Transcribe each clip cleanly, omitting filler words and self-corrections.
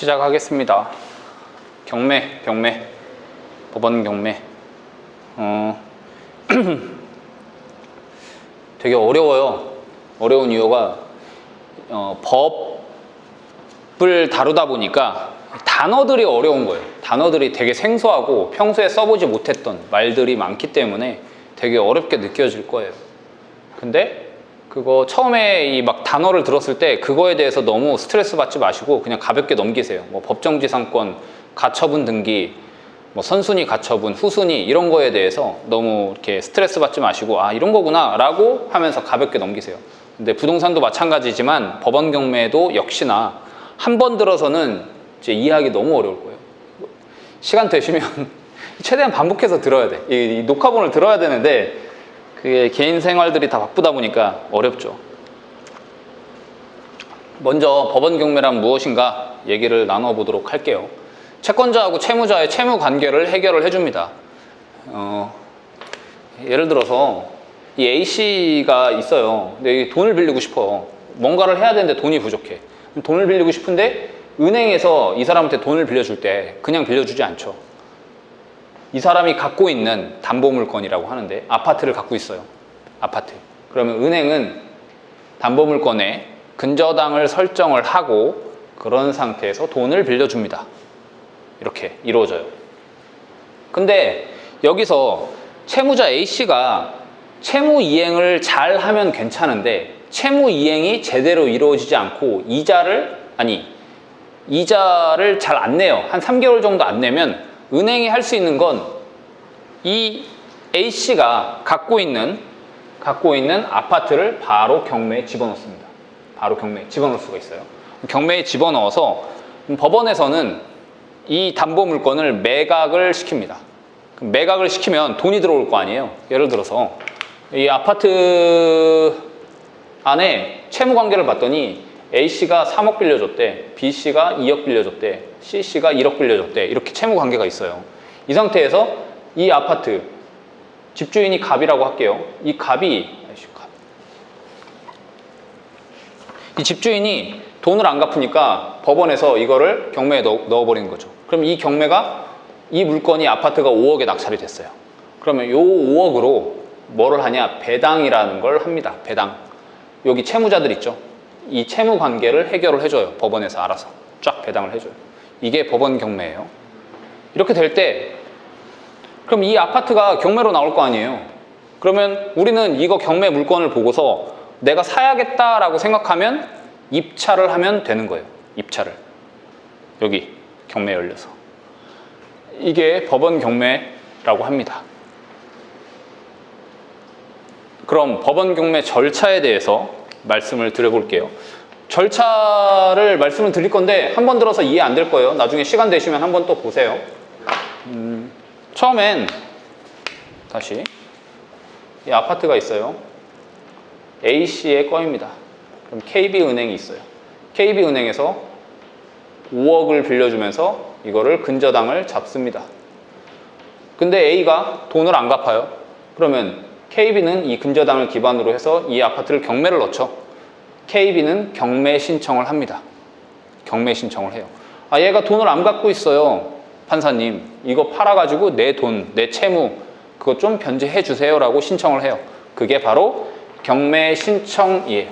시작하겠습니다. 경매, 법원 경매. 되게 어려워요. 어려운 이유가 법을 다루다 보니까 단어들이 어려운 거예요. 단어들이 되게 생소하고 평소에 써보지 못했던 말들이 많기 때문에 되게 어렵게 느껴질 거예요. 근데 그거 처음에 이 막 단어를 들었을 때 그거에 대해서 너무 스트레스 받지 마시고 그냥 가볍게 넘기세요. 뭐 법정지상권, 가처분 등기, 뭐 선순위 가처분, 후순위 이런 거에 대해서 너무 이렇게 스트레스 받지 마시고 아 이런 거구나 라고 하면서 가볍게 넘기세요. 근데 부동산도 마찬가지지만 법원 경매도 역시나 한 번 들어서는 이제 이해하기 너무 어려울 거예요. 시간 되시면 최대한 반복해서 들어야 돼. 이 녹화본을 들어야 되는데 그게 개인 생활들이 다 바쁘다 보니까 어렵죠. 먼저 법원 경매란 무엇인가 얘기를 나눠보도록 할게요. 채권자하고 채무자의 채무 관계를 해결을 해줍니다. 예를 들어서 이 A씨가 있어요. 근데 돈을 빌리고 싶어. 뭔가를 해야 되는데 돈이 부족해. 돈을 빌리고 싶은데 은행에서 이 사람한테 돈을 빌려줄 때 그냥 빌려주지 않죠. 이 사람이 갖고 있는 담보물건이라고 하는데 아파트를 갖고 있어요. 아파트. 그러면 은행은 담보물건에 근저당을 설정을 하고 그런 상태에서 돈을 빌려줍니다. 이렇게 이루어져요. 근데 여기서 채무자 A씨가 채무 이행을 잘 하면 괜찮은데 채무 이행이 제대로 이루어지지 않고 이자를 잘 안 내요. 한 3개월 정도 안 내면 은행이 할 수 있는 건 이 A씨가 갖고 있는 아파트를 바로 경매에 집어넣습니다. 바로 경매에 집어넣을 수가 있어요. 경매에 집어넣어서 법원에서는 이 담보물건을 매각을 시킵니다. 매각을 시키면 돈이 들어올 거 아니에요. 예를 들어서 이 아파트 안에 채무관계를 봤더니 A씨가 3억 빌려줬대, B씨가 2억 빌려줬대, C씨가 1억 빌려줬대. 이렇게 채무관계가 있어요. 이 상태에서 이 아파트 집주인이 갑이라고 할게요. 이 집주인이 돈을 안 갚으니까 법원에서 이거를 경매에 넣어버리는 거죠. 그럼 이 경매가 이 물건이 아파트가 5억에 낙찰이 됐어요. 그러면 요 5억으로 뭐를 하냐? 배당이라는 걸 합니다. 배당. 여기 채무자들 있죠. 이 채무 관계를 해결을 해줘요. 법원에서 알아서 쫙 배당을 해줘요. 이게 법원 경매예요. 이렇게 될 때 그럼 이 아파트가 경매로 나올 거 아니에요. 그러면 우리는 이거 경매 물건을 보고서 내가 사야겠다라고 생각하면 입찰을 하면 되는 거예요. 입찰을. 여기 경매 열려서. 이게 법원 경매라고 합니다. 그럼 법원 경매 절차에 대해서 말씀을 드려볼게요. 절차를 말씀을 드릴 건데 한 번 들어서 이해 안 될 거예요. 나중에 시간 되시면 한 번 또 보세요. 처음엔 다시 이 아파트가 있어요. A씨의 거입니다. 그럼 KB은행이 있어요. KB은행에서 5억을 빌려주면서 이거를 근저당을 잡습니다. 근데 A가 돈을 안 갚아요. 그러면 KB는 이 근저당을 기반으로 해서 이 아파트를 경매를 넣죠. KB는 경매 신청을 합니다. 경매 신청을 해요. 아, 얘가 돈을 안 갚고 있어요. 판사님, 이거 팔아가지고 내 돈, 내 채무 그거 좀 변제해 주세요 라고 신청을 해요. 그게 바로 경매 신청이에요.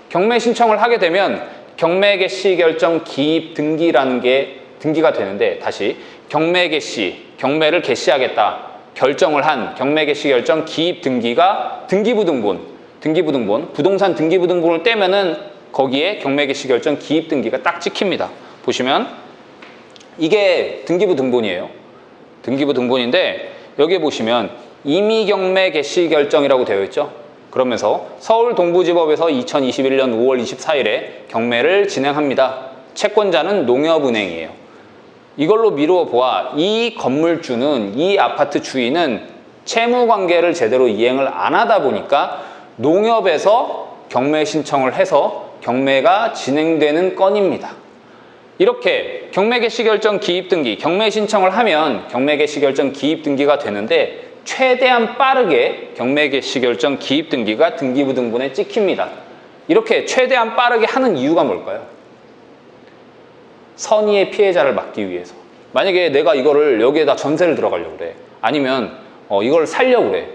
경매 신청을 하게 되면 경매 개시 결정 기입 등기라는 게 등기가 되는데 다시 경매 개시, 경매를 개시하겠다 결정을 한 경매 개시 결정 기입 등기가 등기부등본, 부동산 등기부등본을 떼면은 거기에 경매 개시 결정 기입 등기가 딱 찍힙니다. 보시면 이게 등기부등본이에요. 등기부등본인데 여기에 보시면 임의 경매 개시 결정이라고 되어 있죠. 그러면서 서울 동부지법에서 2021년 5월 24일에 경매를 진행합니다. 채권자는 농협은행이에요. 이걸로 미루어 보아 이 건물주는 이 아파트 주인은 채무 관계를 제대로 이행을 안 하다 보니까 농협에서 경매 신청을 해서 경매가 진행되는 건입니다. 이렇게 경매 개시 결정 기입 등기, 경매 신청을 하면 경매 개시 결정 기입 등기가 되는데 최대한 빠르게 경매 개시 결정 기입 등기가 등기부등본에 찍힙니다. 이렇게 최대한 빠르게 하는 이유가 뭘까요? 선의의 피해자를 막기 위해서. 만약에 내가 이거를 여기에다 전세를 들어가려고 그래. 아니면 이걸 살려고 그래.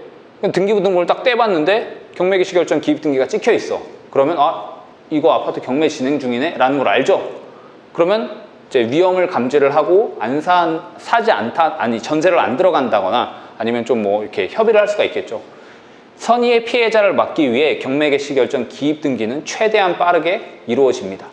등기부등본을 딱 떼봤는데 경매개시결정 기입등기가 찍혀 있어. 그러면 이거 아파트 경매 진행 중이네? 라는 걸 알죠? 그러면 이제 위험을 감지를 하고 사지 않다, 전세를 안 들어간다거나 아니면 좀 뭐 이렇게 협의를 할 수가 있겠죠. 선의의 피해자를 막기 위해 경매개시결정 기입등기는 최대한 빠르게 이루어집니다.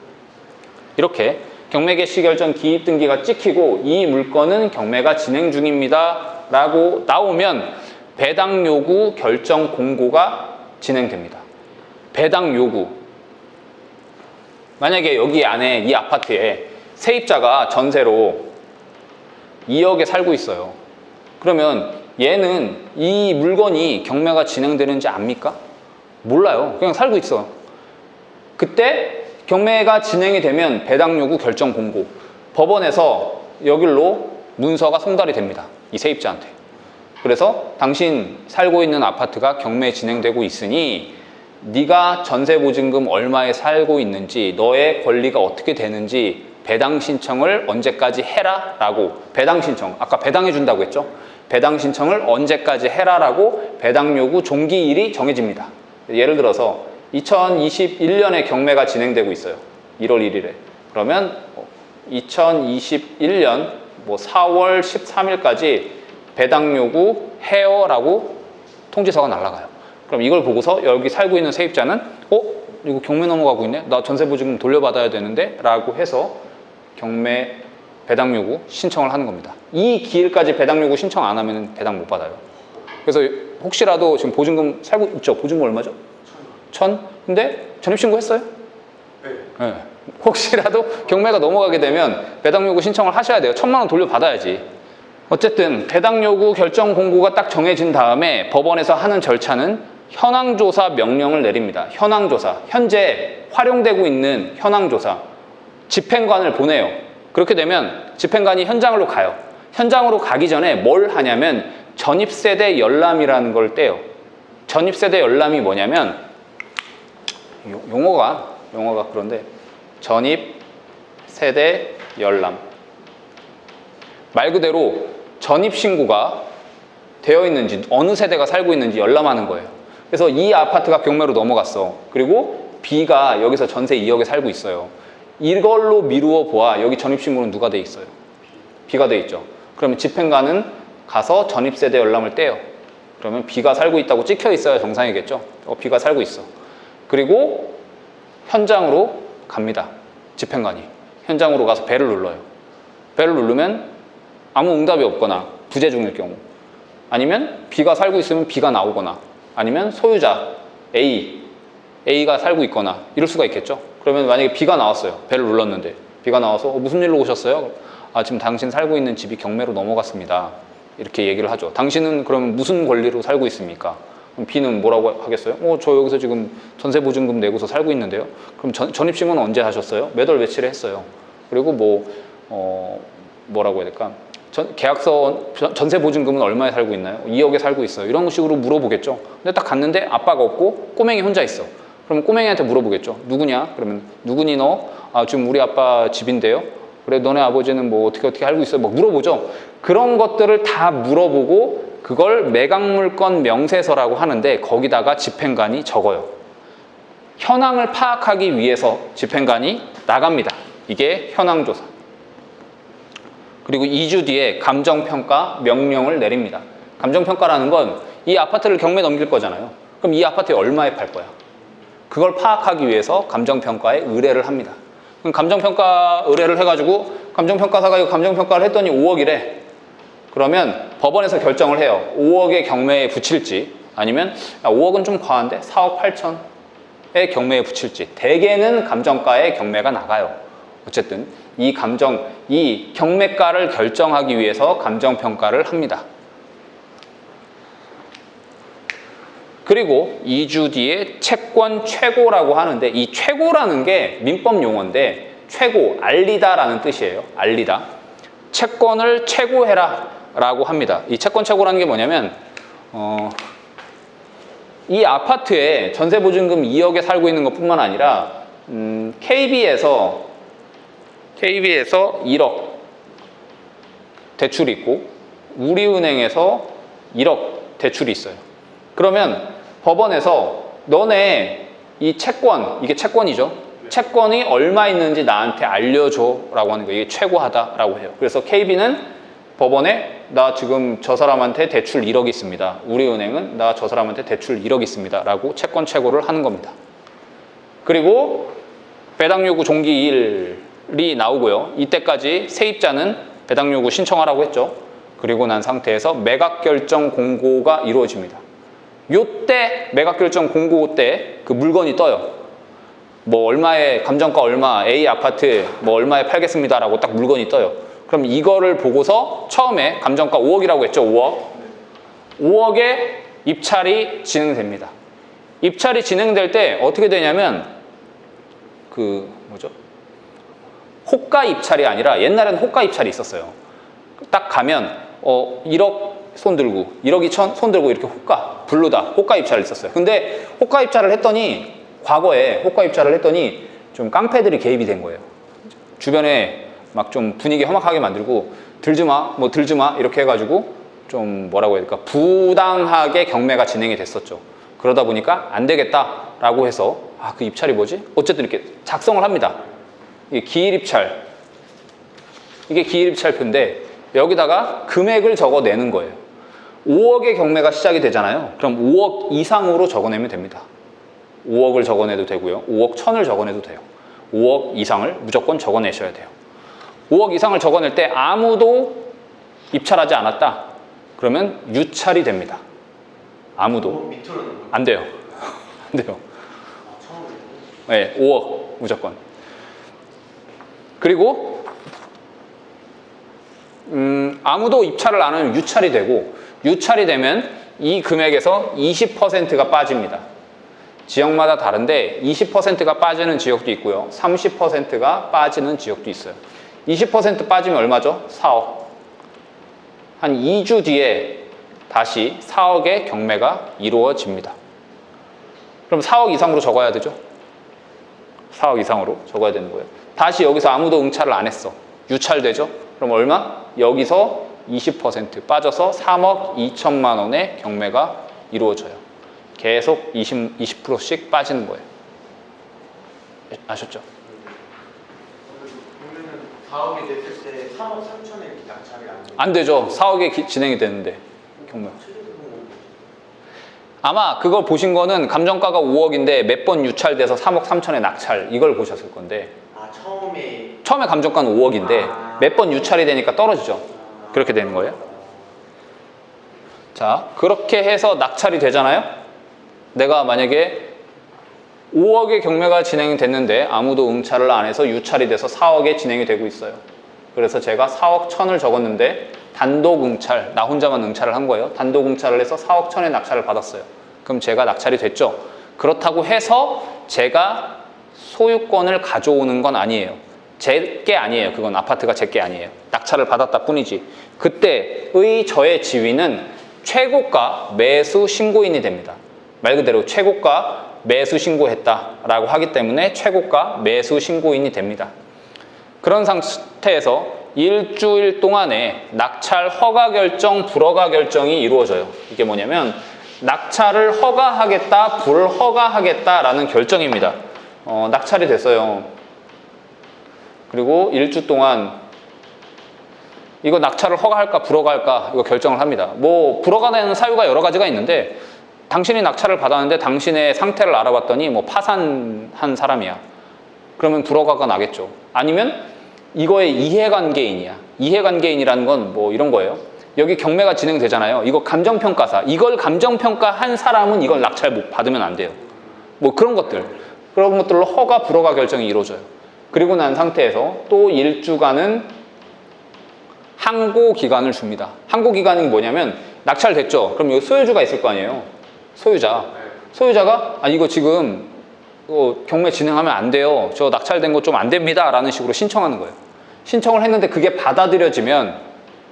이렇게 경매개시결정 기입등기가 찍히고 이 물건은 경매가 진행 중입니다 라고 나오면 배당 요구 결정 공고가 진행됩니다. 배당 요구. 만약에 여기 안에 이 아파트에 세입자가 전세로 2억에 살고 있어요. 그러면 얘는 이 물건이 경매가 진행되는지 압니까? 몰라요. 그냥 살고 있어. 그때 경매가 진행이 되면 배당 요구 결정 공고. 법원에서 여길로 문서가 송달이 됩니다. 이 세입자한테. 그래서 당신 살고 있는 아파트가 경매 진행되고 있으니 네가 전세보증금 얼마에 살고 있는지, 너의 권리가 어떻게 되는지 배당 신청을 언제까지 해라 라고. 배당 신청, 아까 배당해 준다고 했죠? 배당 신청을 언제까지 해라 라고 배당 요구 종기일이 정해집니다. 예를 들어서 2021년에 경매가 진행되고 있어요. 1월 1일에. 그러면 2021년 4월 13일까지 배당 요구 해요 라고 통지서가 날아가요. 그럼 이걸 보고서 여기 살고 있는 세입자는 이거 경매 넘어가고 있네? 나 전세보증금 돌려받아야 되는데? 라고 해서 경매 배당 요구 신청을 하는 겁니다. 이 기일까지 배당 요구 신청 안 하면 배당 못 받아요. 그래서 혹시라도 지금 보증금 살고 있죠? 보증금 얼마죠? 1,000? 근데 전입신고 했어요? 네. 혹시라도 경매가 넘어가게 되면 배당 요구 신청을 하셔야 돼요. 1,000만 원 돌려받아야지. 어쨌든 배당 요구 결정 공고가 딱 정해진 다음에 법원에서 하는 절차는 현황조사 명령을 내립니다. 현황조사. 현재 활용되고 있는 현황조사. 집행관을 보내요. 그렇게 되면 집행관이 현장으로 가요. 현장으로 가기 전에 뭘 하냐면 전입세대 열람이라는 걸 떼요. 전입세대 열람이 뭐냐면 용어가 그런데 전입세대 열람. 말 그대로 전입신고가 되어 있는지 어느 세대가 살고 있는지 열람하는 거예요. 그래서 이 아파트가 경매로 넘어갔어. 그리고 B가 여기서 전세 2억에 살고 있어요. 이걸로 미루어 보아 여기 전입신고는 누가 돼 있어요? B가 돼 있죠. 그러면 집행관은 가서 전입세대 열람을 떼요. 그러면 B가 살고 있다고 찍혀 있어야 정상이겠죠. B가 살고 있어. 그리고 현장으로 갑니다. 집행관이. 현장으로 가서 벨을 눌러요. 벨을 누르면 아무 응답이 없거나 부재 중일 경우, 아니면 B가 살고 있으면 B가 나오거나, 아니면 소유자 A가 살고 있거나 이럴 수가 있겠죠. 그러면 만약에 B가 나왔어요. 벨을 눌렀는데 B가 나와서 무슨 일로 오셨어요? 지금 당신 살고 있는 집이 경매로 넘어갔습니다. 이렇게 얘기를 하죠. 당신은 그러면 무슨 권리로 살고 있습니까? 그럼 B는 뭐라고 하겠어요? 저 여기서 지금 전세보증금 내고서 살고 있는데요. 그럼 전입신고는 언제 하셨어요? 몇 월 며칠에 했어요. 그리고 뭐라고 해야 될까? 계약서 전세보증금은 얼마에 살고 있나요? 2억에 살고 있어요. 이런 식으로 물어보겠죠. 근데 딱 갔는데 아빠가 없고 꼬맹이 혼자 있어. 그러면 꼬맹이한테 물어보겠죠. 누구냐? 그러면 누구니 너? 지금 우리 아빠 집인데요. 그래 너네 아버지는 어떻게 알고 있어요? 물어보죠. 그런 것들을 다 물어보고 그걸 매각물건 명세서라고 하는데 거기다가 집행관이 적어요. 현황을 파악하기 위해서 집행관이 나갑니다. 이게 현황조사. 그리고 2주 뒤에 감정평가 명령을 내립니다. 감정평가라는 건 이 아파트를 경매 넘길 거잖아요. 그럼 이 아파트에 얼마에 팔 거야? 그걸 파악하기 위해서 감정평가에 의뢰를 합니다. 그럼 감정평가 의뢰를 해가지고 감정평가사가 이거 감정평가를 했더니 5억이래. 그러면 법원에서 결정을 해요. 5억의 경매에 붙일지, 아니면 5억은 좀 과한데 4억 8천의 경매에 붙일지. 대개는 감정가에 경매가 나가요. 어쨌든 이 경매가를 결정하기 위해서 감정평가를 합니다. 그리고 2주 뒤에 채권 최고라고 하는데, 이 최고라는 게 민법 용어인데 최고, 알리다라는 뜻이에요. 알리다. 채권을 최고해라 라고 합니다. 이 채권 최고라는 게 뭐냐면 이 아파트에 전세보증금 2억에 살고 있는 것뿐만 아니라 KB에서 KB에서 1억 대출이 있고 우리은행에서 1억 대출이 있어요. 그러면 법원에서 너네 이 채권, 이게 채권이죠. 채권이 얼마 있는지 나한테 알려줘 라고 하는 거예요. 이게 최고하다라고 해요. 그래서 KB는 법원에 나 지금 저 사람한테 대출 1억 있습니다. 우리은행은 나 저 사람한테 대출 1억 있습니다. 라고 채권 최고를 하는 겁니다. 그리고 배당 요구 종기일이 나오고요. 이때까지 세입자는 배당 요구 신청하라고 했죠. 그리고 난 상태에서 매각 결정 공고가 이루어집니다. 요때 매각 결정 공고 때 그 물건이 떠요. 뭐 얼마에 감정가 얼마 A 아파트 뭐 얼마에 팔겠습니다라고 딱 물건이 떠요. 그럼 이거를 보고서 처음에 감정가 5억이라고 했죠. 5억. 5억에 입찰이 진행됩니다. 입찰이 진행될 때 어떻게 되냐면 호가 입찰이 아니라 옛날에는 호가 입찰이 있었어요. 딱 가면 1억 손 들고 1억 2천 손 들고 이렇게 호가 입찰을 있었어요. 근데 호가 입찰을 했더니 과거에 호가 입찰을 했더니 좀 깡패들이 개입이 된 거예요. 주변에 막 좀 분위기 험악하게 만들고 들지 마 이렇게 해가지고 좀 뭐라고 해야 될까 부당하게 경매가 진행이 됐었죠. 그러다 보니까 안 되겠다라고 해서 그 입찰이 뭐지? 어쨌든 이렇게 작성을 합니다. 이게 기일입찰. 이게 기일입찰표인데 여기다가 금액을 적어내는 거예요. 5억의 경매가 시작이 되잖아요. 그럼 5억 이상으로 적어내면 됩니다. 5억을 적어내도 되고요. 5억 1000을 적어내도 돼요. 5억 이상을 무조건 적어내셔야 돼요. 5억 이상을 적어낼 때 아무도 입찰하지 않았다. 그러면 유찰이 됩니다. 아무도. 안 돼요. 안 돼요. 네, 5억 무조건. 그리고 아무도 입찰을 안 하면 유찰이 되고 유찰이 되면 이 금액에서 20%가 빠집니다. 지역마다 다른데 20%가 빠지는 지역도 있고요. 30%가 빠지는 지역도 있어요. 20% 빠지면 얼마죠? 4억. 한 2주 뒤에 다시 4억의 경매가 이루어집니다. 그럼 4억 이상으로 적어야 되죠? 4억 이상으로 적어야 되는 거예요. 다시 여기서 아무도 응찰을 안 했어. 유찰되죠? 그럼 얼마? 여기서 20% 빠져서 3억 2천만 원의 경매가 이루어져요. 계속 20%씩 빠지는 거예요. 아셨죠? 그러면 4억이 됐을 때 3억 3천에 낙찰이 안 되죠. 4억에 진행이 되는데 경매. 아마 그걸 보신 거는 감정가가 5억인데 몇 번 유찰돼서 3억 3천에 낙찰 이걸 보셨을 건데 처음에 감정가는 5억인데 몇 번 유찰이 되니까 떨어지죠. 그렇게 되는 거예요. 자, 그렇게 해서 낙찰이 되잖아요. 내가 만약에 5억의 경매가 진행됐는데 아무도 응찰을 안 해서 유찰이 돼서 4억에 진행이 되고 있어요. 그래서 제가 4억 1000을 적었는데 단독 응찰, 나 혼자만 응찰을 한 거예요. 단독 응찰을 해서 4억 1000의 낙찰을 받았어요. 그럼 제가 낙찰이 됐죠. 그렇다고 해서 제가 소유권을 가져오는 건 아니에요. 제 게 아니에요. 그건 아파트가 제 게 아니에요. 낙찰을 받았다 뿐이지. 그때의 저의 지위는 최고가 매수 신고인이 됩니다. 말 그대로 최고가 매수 신고했다라고 하기 때문에 최고가 매수 신고인이 됩니다. 그런 상태에서 일주일 동안에 낙찰 허가 결정, 불허가 결정이 이루어져요. 이게 뭐냐면 낙찰을 허가하겠다, 불허가하겠다라는 결정입니다. 낙찰이 됐어요. 그리고 일주 동안 이거 낙찰을 허가할까, 불허가할까 이거 결정을 합니다. 뭐 불허가 되는 사유가 여러 가지가 있는데 당신이 낙찰을 받았는데 당신의 상태를 알아봤더니 뭐 파산한 사람이야. 그러면 불허가가 나겠죠. 아니면 이거의 이해관계인이야. 이해관계인이라는 건 뭐 이런 거예요. 여기 경매가 진행되잖아요. 이거 감정평가사. 이걸 감정평가한 사람은 이걸 낙찰 못 받으면 안 돼요. 뭐 그런 것들로 허가, 불허가 결정이 이루어져요. 그리고 난 상태에서 또 일주간은 항고 기간을 줍니다. 항고 기간이 뭐냐면 낙찰됐죠. 그럼 여기 소유주가 있을 거 아니에요. 소유자가 이거 지금 경매 진행하면 안 돼요. 저 낙찰된 거 좀 안 됩니다. 라는 식으로 신청하는 거예요. 신청을 했는데 그게 받아들여지면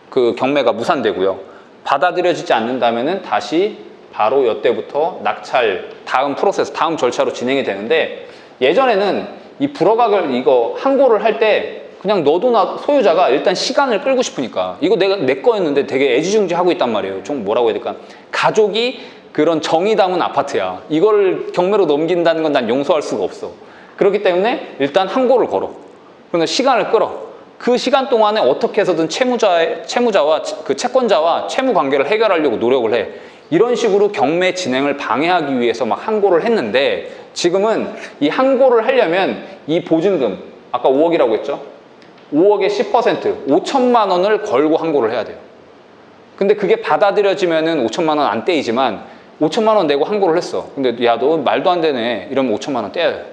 그 경매가 무산되고요. 받아들여지지 않는다면은 다시 바로 이때부터 낙찰 다음 프로세스, 다음 절차로 진행이 되는데 예전에는 이 불허가 이거 항고를 할 때 그냥 너도 소유자가 일단 시간을 끌고 싶으니까 이거 내 거였는데 되게 애지중지하고 있단 말이에요. 좀 뭐라고 해야 될까? 가족이 그런 정이 담은 아파트야. 이걸 경매로 넘긴다는 건 난 용서할 수가 없어. 그렇기 때문에 일단 항고를 걸어. 그러면 시간을 끌어. 그 시간 동안에 어떻게 해서든 채무자와 그 채권자와 채무 관계를 해결하려고 노력을 해. 이런 식으로 경매 진행을 방해하기 위해서 막 항고를 했는데 지금은 이 항고를 하려면 이 보증금, 아까 5억이라고 했죠? 5억의 10%, 5천만 원을 걸고 항고를 해야 돼요. 근데 그게 받아들여지면은 5천만 원 안 떼이지만 5천만 원 내고 항고를 했어. 근데 야, 너 말도 안 되네. 이러면 5천만 원 떼야 돼요.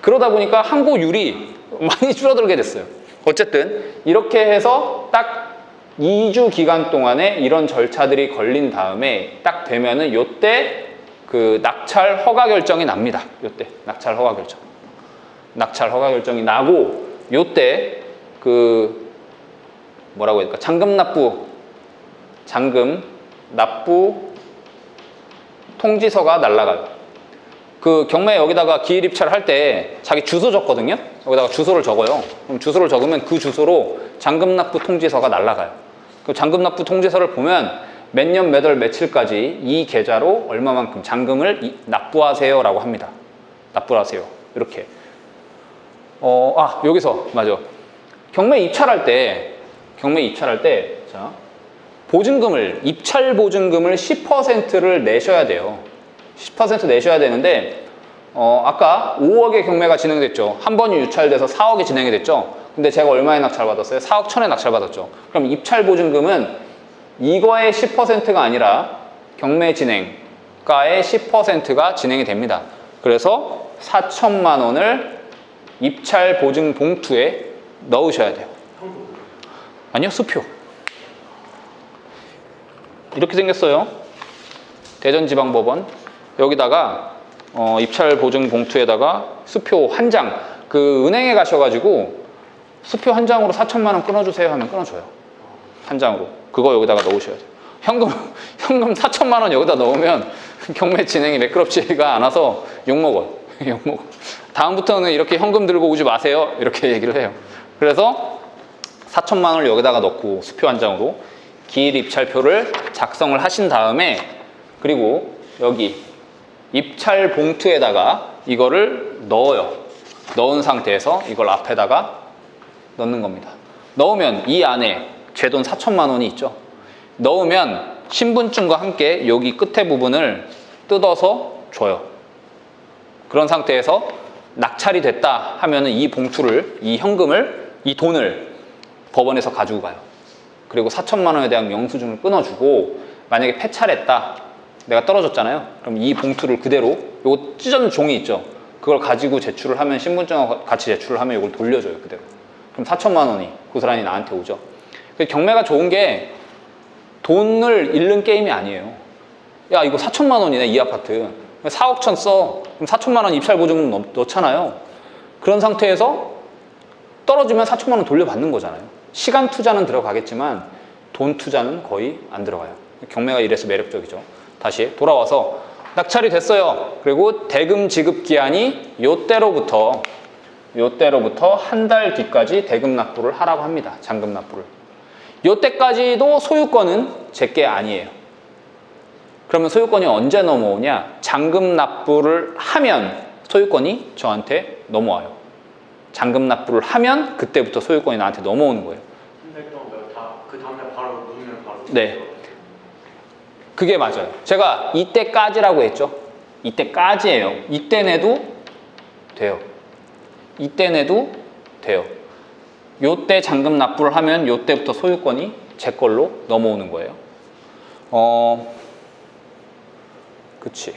그러다 보니까 항고율이 많이 줄어들게 됐어요. 어쨌든 이렇게 해서 딱 2주 기간 동안에 이런 절차들이 걸린 다음에 딱 되면은 요때 그 낙찰 허가 결정이 납니다. 요때 낙찰 허가 결정. 낙찰 허가 결정이 나고 요때 그 뭐라고 해야 될까? 잔금 납부 통지서가 날아가요. 그 경매 여기다가 기일 입찰을 할 때 자기 주소 적거든요. 여기다가 주소를 적어요. 그럼 주소를 적으면 그 주소로 잔금 납부 통지서가 날아가요. 그 잔금 납부 통지서를 보면 몇 년 몇 월 며칠까지 이 계좌로 얼마만큼 잔금을 납부하세요라고 합니다. 납부하세요. 이렇게. 여기서 맞아. 경매 입찰할 때 자, 보증금을 입찰 보증금을 10%를 내셔야 돼요. 10% 내셔야 되는데 아까 5억의 경매가 진행됐죠. 한 번이 유찰돼서 4억이 진행이 됐죠. 근데 제가 얼마에 낙찰받았어요? 4억 1천에 낙찰받았죠. 그럼 입찰 보증금은 이거의 10%가 아니라 경매 진행가의 10%가 진행이 됩니다. 그래서 4천만 원을 입찰 보증 봉투에 넣으셔야 돼요. 아니요, 수표. 이렇게 생겼어요. 대전지방법원. 여기다가 입찰 보증 봉투에다가 수표 한 장. 그 은행에 가셔가지고 수표 한 장으로 4천만 원 끊어주세요 하면 끊어줘요. 한 장으로. 그거 여기다가 넣으셔야 돼요. 현금 4천만 원 여기다 넣으면 경매 진행이 매끄럽지가 않아서 욕먹어요. 욕먹어. 다음부터는 이렇게 현금 들고 오지 마세요. 이렇게 얘기를 해요. 그래서 4천만 원을 여기다가 넣고 수표 한 장으로 기일 입찰표를 작성을 하신 다음에 그리고 여기 입찰 봉투에다가 이거를 넣어요. 넣은 상태에서 이걸 앞에다가 넣는 겁니다. 넣으면 이 안에 제 돈 4천만 원이 있죠. 넣으면 신분증과 함께 여기 끝에 부분을 뜯어서 줘요. 그런 상태에서 낙찰이 됐다 하면은 이 봉투를, 이 현금을, 이 돈을 법원에서 가지고 가요. 그리고 4천만 원에 대한 영수증을 끊어주고 만약에 폐찰했다, 내가 떨어졌잖아요. 그럼 이 봉투를 그대로 요거 찢은 종이 있죠. 그걸 가지고 제출을 하면 신분증과 같이 제출을 하면 이걸 돌려줘요. 그대로. 그럼 4천만 원이 고스란히 나한테 오죠. 경매가 좋은 게 돈을 잃는 게임이 아니에요. 야, 이거 4천만 원이네, 이 아파트. 4억 천 써. 그럼 4천만 원 입찰 보증금 넣잖아요. 그런 상태에서 떨어지면 4천만 원 돌려받는 거잖아요. 시간 투자는 들어가겠지만 돈 투자는 거의 안 들어가요. 경매가 이래서 매력적이죠. 다시 돌아와서 낙찰이 됐어요. 그리고 대금 지급 기한이 요때로부터 한 달 뒤까지 대금 납부를 하라고 합니다. 잔금 납부를. 요때까지도 소유권은 제게 아니에요. 그러면 소유권이 언제 넘어오냐? 잔금 납부를 하면 소유권이 저한테 넘어와요. 잔금 납부를 하면 그때부터 소유권이 나한테 넘어오는 거예요. 근데 그럼 그 다음날 바로 놓으면 바로 네. 그게 맞아요. 제가 이때까지라고 했죠. 이때까지예요. 이때 내도 돼요. 이때 내도 돼요. 요때 잔금 납부를 하면 요때부터 소유권이 제 걸로 넘어오는 거예요. 그치.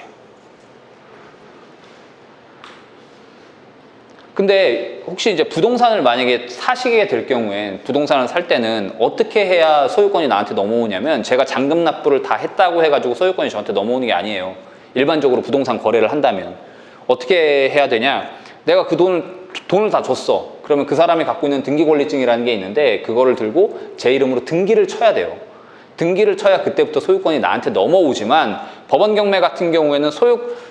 근데 혹시 이제 부동산을 만약에 사시게 될 경우엔 부동산을 살 때는 어떻게 해야 소유권이 나한테 넘어오냐면 제가 잔금 납부를 다 했다고 해가지고 소유권이 저한테 넘어오는 게 아니에요. 일반적으로 부동산 거래를 한다면 어떻게 해야 되냐? 내가 그 돈을 다 줬어. 그러면 그 사람이 갖고 있는 등기권리증이라는 게 있는데 그거를 들고 제 이름으로 등기를 쳐야 돼요. 등기를 쳐야 그때부터 소유권이 나한테 넘어오지만 법원 경매 같은 경우에는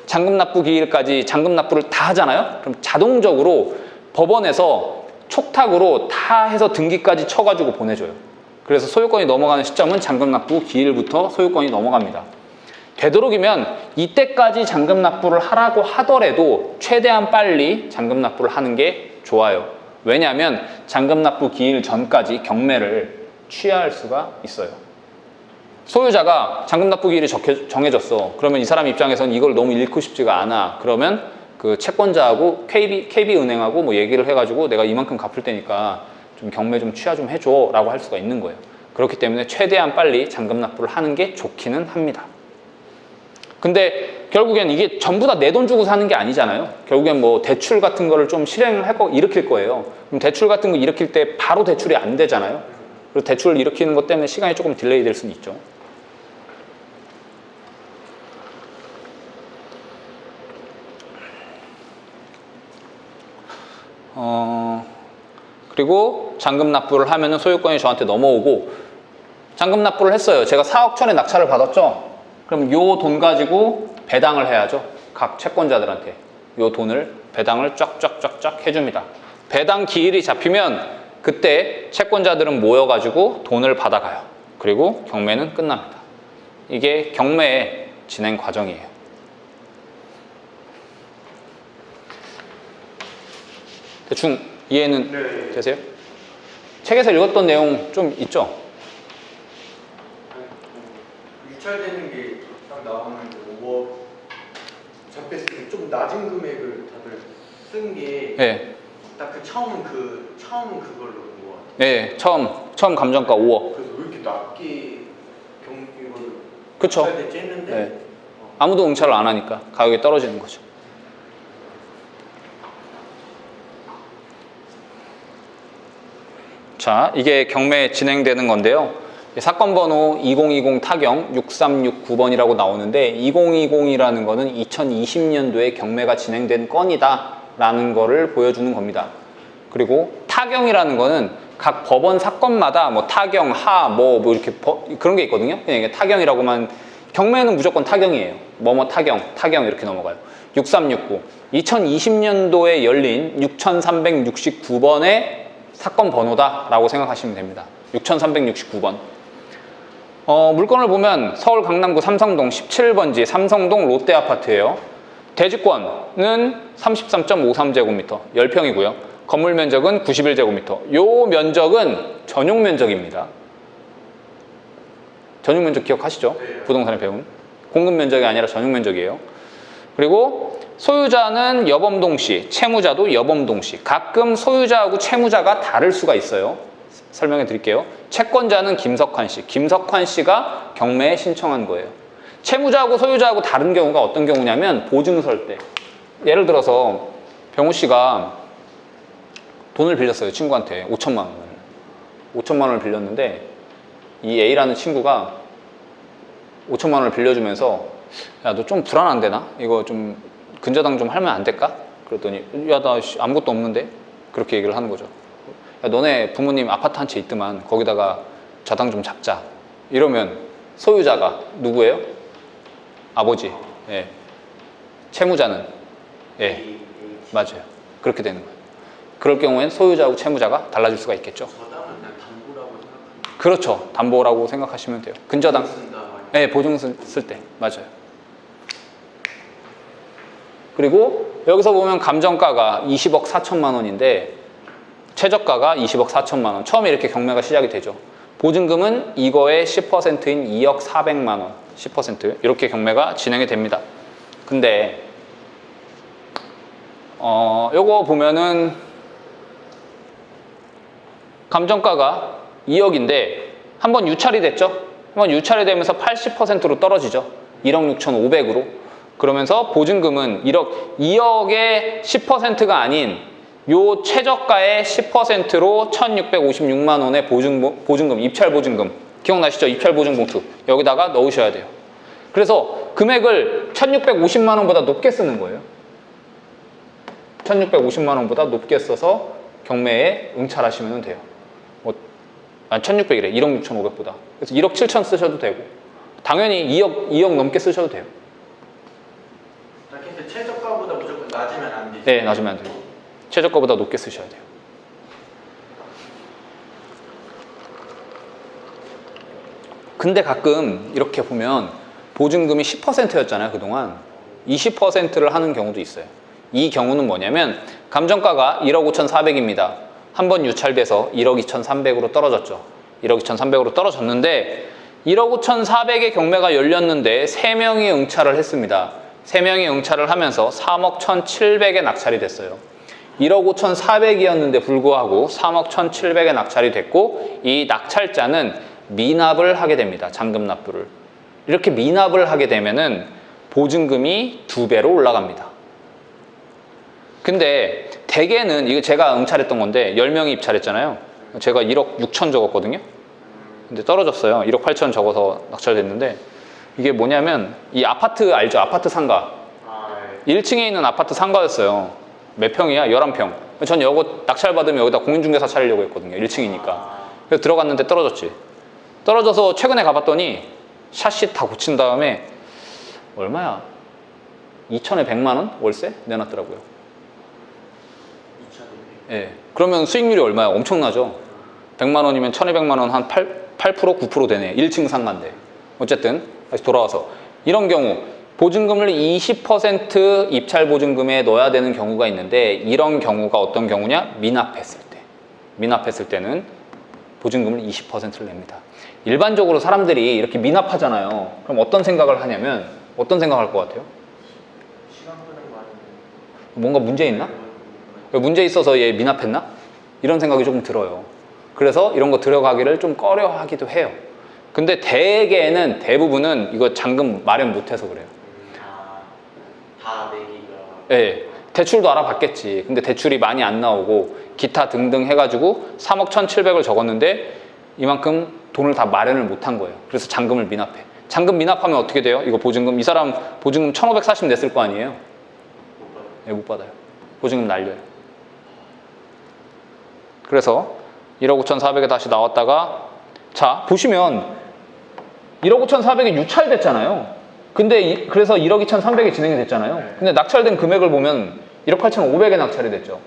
잔금 납부 기일까지 잔금 납부를 다 하잖아요. 그럼 자동적으로 법원에서 촉탁으로 다 해서 등기까지 쳐가지고 보내줘요. 그래서 소유권이 넘어가는 시점은 잔금 납부 기일부터 소유권이 넘어갑니다. 되도록이면 이때까지 잔금 납부를 하라고 하더라도 최대한 빨리 잔금 납부를 하는 게 좋아요. 왜냐하면 잔금 납부 기일 전까지 경매를 취하할 수가 있어요. 소유자가 잔금 납부 기일이 정해졌어. 그러면 이 사람 입장에서는 이걸 너무 잃고 싶지가 않아. 그러면 그 채권자하고 KB은행하고 뭐 얘기를 해가지고 내가 이만큼 갚을 테니까 좀 경매 좀 취하 좀 해줘 라고 할 수가 있는 거예요. 그렇기 때문에 최대한 빨리 잔금 납부를 하는 게 좋기는 합니다. 근데 결국엔 이게 전부 다 내 돈 주고 사는 게 아니잖아요. 결국엔 뭐 대출 같은 거를 좀 일으킬 거예요. 그럼 대출 같은 거 일으킬 때 바로 대출이 안 되잖아요. 그리고 대출을 일으키는 것 때문에 시간이 조금 딜레이 될 수는 있죠. 그리고 잔금 납부를 하면은 소유권이 저한테 넘어오고, 잔금 납부를 했어요. 제가 4억 천에 낙찰을 받았죠. 그럼 요 돈 가지고 배당을 해야죠. 각 채권자들한테 요 돈을 배당을 쫙쫙쫙쫙 해줍니다. 배당 기일이 잡히면 그때 채권자들은 모여가지고 돈을 받아가요. 그리고 경매는 끝납니다. 이게 경매의 진행 과정이에요. 대충 이해는 네. 되세요? 책에서 읽었던 내용 좀 있죠? 유찰되는 게 딱 나오는 그 5억 잡혔을 때 좀 낮은 금액을 다들 쓴 게 네. 딱 그 처음 그걸로 본 거 같아요. 네, 처음 감정가 5억. 그래서 왜 이렇게 낮게 이거를 그쵸. 유찰됐지 했는데 네. 아무도 응찰을 안 하니까 가격이 떨어지는 거죠. 자, 이게 경매 진행되는 건데요. 사건 번호 2020 타경 6369번이라고 나오는데 2020이라는 거는 2020년도에 경매가 진행된 건이다 라는 거를 보여주는 겁니다. 그리고 타경이라는 거는 각 법원 사건마다 뭐 타경, 하, 뭐 이렇게 그런 게 있거든요. 그냥 이게 타경이라고만, 경매는 무조건 타경이에요. 뭐뭐 타경 이렇게 넘어가요. 6369 2020년도에 열린 6369번의 사건 번호다 라고 생각하시면 됩니다. 6369번. 물건을 보면 서울 강남구 삼성동 17번지 삼성동 롯데아파트예요. 대지권은 33.53제곱미터 10평이고요. 건물 면적은 91제곱미터. 요 면적은 전용 면적입니다. 전용 면적 기억하시죠? 부동산에 배운. 공급 면적이 아니라 전용 면적이에요. 그리고 소유자는 여범동씨, 채무자도 여범동씨. 가끔 소유자하고 채무자가 다를 수가 있어요. 설명해 드릴게요. 채권자는 김석환 씨. 김석환 씨가 경매에 신청한 거예요. 채무자하고 소유자하고 다른 경우가 어떤 경우냐면 보증설 때. 예를 들어서 병우 씨가 돈을 빌렸어요. 친구한테 5천만 원을. 5천만 원을 빌렸는데 이 A라는 친구가 5천만 원을 빌려주면서 야, 너 좀 불안한데 나? 이거 좀 근저당 좀 하면 안 될까? 그랬더니 야, 나 아무것도 없는데? 그렇게 얘기를 하는 거죠. 야, 너네 부모님 아파트 한 채 있더만 거기다가 자당 좀 잡자. 이러면 소유자가 누구예요? 아버지. 예. 채무자는 예. 맞아요. 그렇게 되는 거예요. 그럴 경우엔 소유자하고 채무자가 달라질 수가 있겠죠. 저당은 그냥 담보라고 생각합니다. 그렇죠. 담보라고 생각하시면 돼요. 근저당. 쓴다. 네, 보증 쓸 때. 맞아요. 그리고 여기서 보면 감정가가 20억 4천만 원인데 최저가가 20억 4천만 원. 처음에 이렇게 경매가 시작이 되죠. 보증금은 이거의 10%인 2억 400만 원. 10% 이렇게 경매가 진행이 됩니다. 근데 요거 보면은 감정가가 2억인데 한번 유찰이 됐죠. 한번 유찰이 되면서 80%로 떨어지죠. 1억 6,500으로. 그러면서 보증금은 2억의 10%가 아닌 요 최저가의 10%로 1,656만 원의 보증금, 입찰 보증금. 기억나시죠? 입찰 보증 봉투. 여기다가 넣으셔야 돼요. 그래서 금액을 1,650만 원보다 높게 쓰는 거예요. 1,650만 원보다 높게 써서 경매에 응찰하시면 돼요. 1,600이래. 1억 6,500보다. 그래서 1억 7천 쓰셔도 되고 당연히 2억 넘게 쓰셔도 돼요. 최저가보다 무조건 낮으면 안 되죠. 네, 낮으면 안 돼요. 최저가보다 높게 쓰셔야 돼요. 근데 가끔 이렇게 보면 보증금이 10%였잖아요, 그동안. 20%를 하는 경우도 있어요. 이 경우는 뭐냐면 감정가가 1억 5,400입니다. 한번 유찰돼서 1억 2,300으로 떨어졌죠. 1억 2,300으로 떨어졌는데 1억 5,400의 경매가 열렸는데 3명이 응찰을 했습니다. 3명이 응찰을 하면서 3억 1,700에 낙찰이 됐어요. 1억 5,400이었는데 불구하고 3억 1,700에 낙찰이 됐고 이 낙찰자는 미납을 하게 됩니다. 잔금 납부를. 이렇게 미납을 하게 되면은 보증금이 2배로 올라갑니다. 근데 대개는 이거 제가 응찰했던 건데 10명이 입찰했잖아요. 제가 1억 6천 적었거든요. 근데 떨어졌어요. 1억 8천 적어서 낙찰됐는데 이게 뭐냐면 이 아파트 알죠? 아파트 상가. 1층에 있는 아파트 상가였어요. 몇 평이야? 11평. 전 이거 낙찰 받으면 여기다 공인중개사 차리려고 했거든요. 1층이니까. 그래서 들어갔는데 떨어졌지. 떨어져서 최근에 가봤더니 샤시 다 고친 다음에 얼마야? 2천에 100만 원 월세 내놨더라고요. 2,500. 예. 그러면 수익률이 얼마야? 엄청나죠. 100만 원이면 1,200만 원 한 8%, 9% 되네. 1층 상가인데. 어쨌든 다시 돌아와서 이런 경우 보증금을 20% 입찰 보증금에 넣어야 되는 경우가 있는데 이런 경우가 어떤 경우냐? 미납했을 때. 미납했을 때는 보증금을 20%를 냅니다. 일반적으로 사람들이 이렇게 미납하잖아요. 그럼 어떤 생각을 하냐면 어떤 생각할 것 같아요? 시간 끄는 거 아니면 뭔가 문제 있나? 문제 있어서 얘 미납했나? 이런 생각이 조금 들어요. 그래서 이런 거 들어가기를 좀 꺼려 하기도 해요. 근데 대부분은 이거 잔금 마련 못해서 그래요. 다 내기가. 예, 대출도 알아봤겠지. 근데 대출이 많이 안 나오고 기타 등등 해가지고 3억 1,700을 적었는데 이만큼 돈을 다 마련을 못한 거예요. 그래서 잔금을 미납해. 잔금 미납하면 어떻게 돼요? 이거 보증금, 이 사람 보증금 1,540 냈을 거 아니에요? 못 받아요. 예, 못 받아요. 보증금 날려요. 그래서 1억 5,400에 다시 나왔다가 자, 보시면 1억 5,400에 유찰됐잖아요. 근데 그래서 1억 2,300에 진행이 됐잖아요. 근데 낙찰된 금액을 보면 1억 8,500에 낙찰이 됐죠.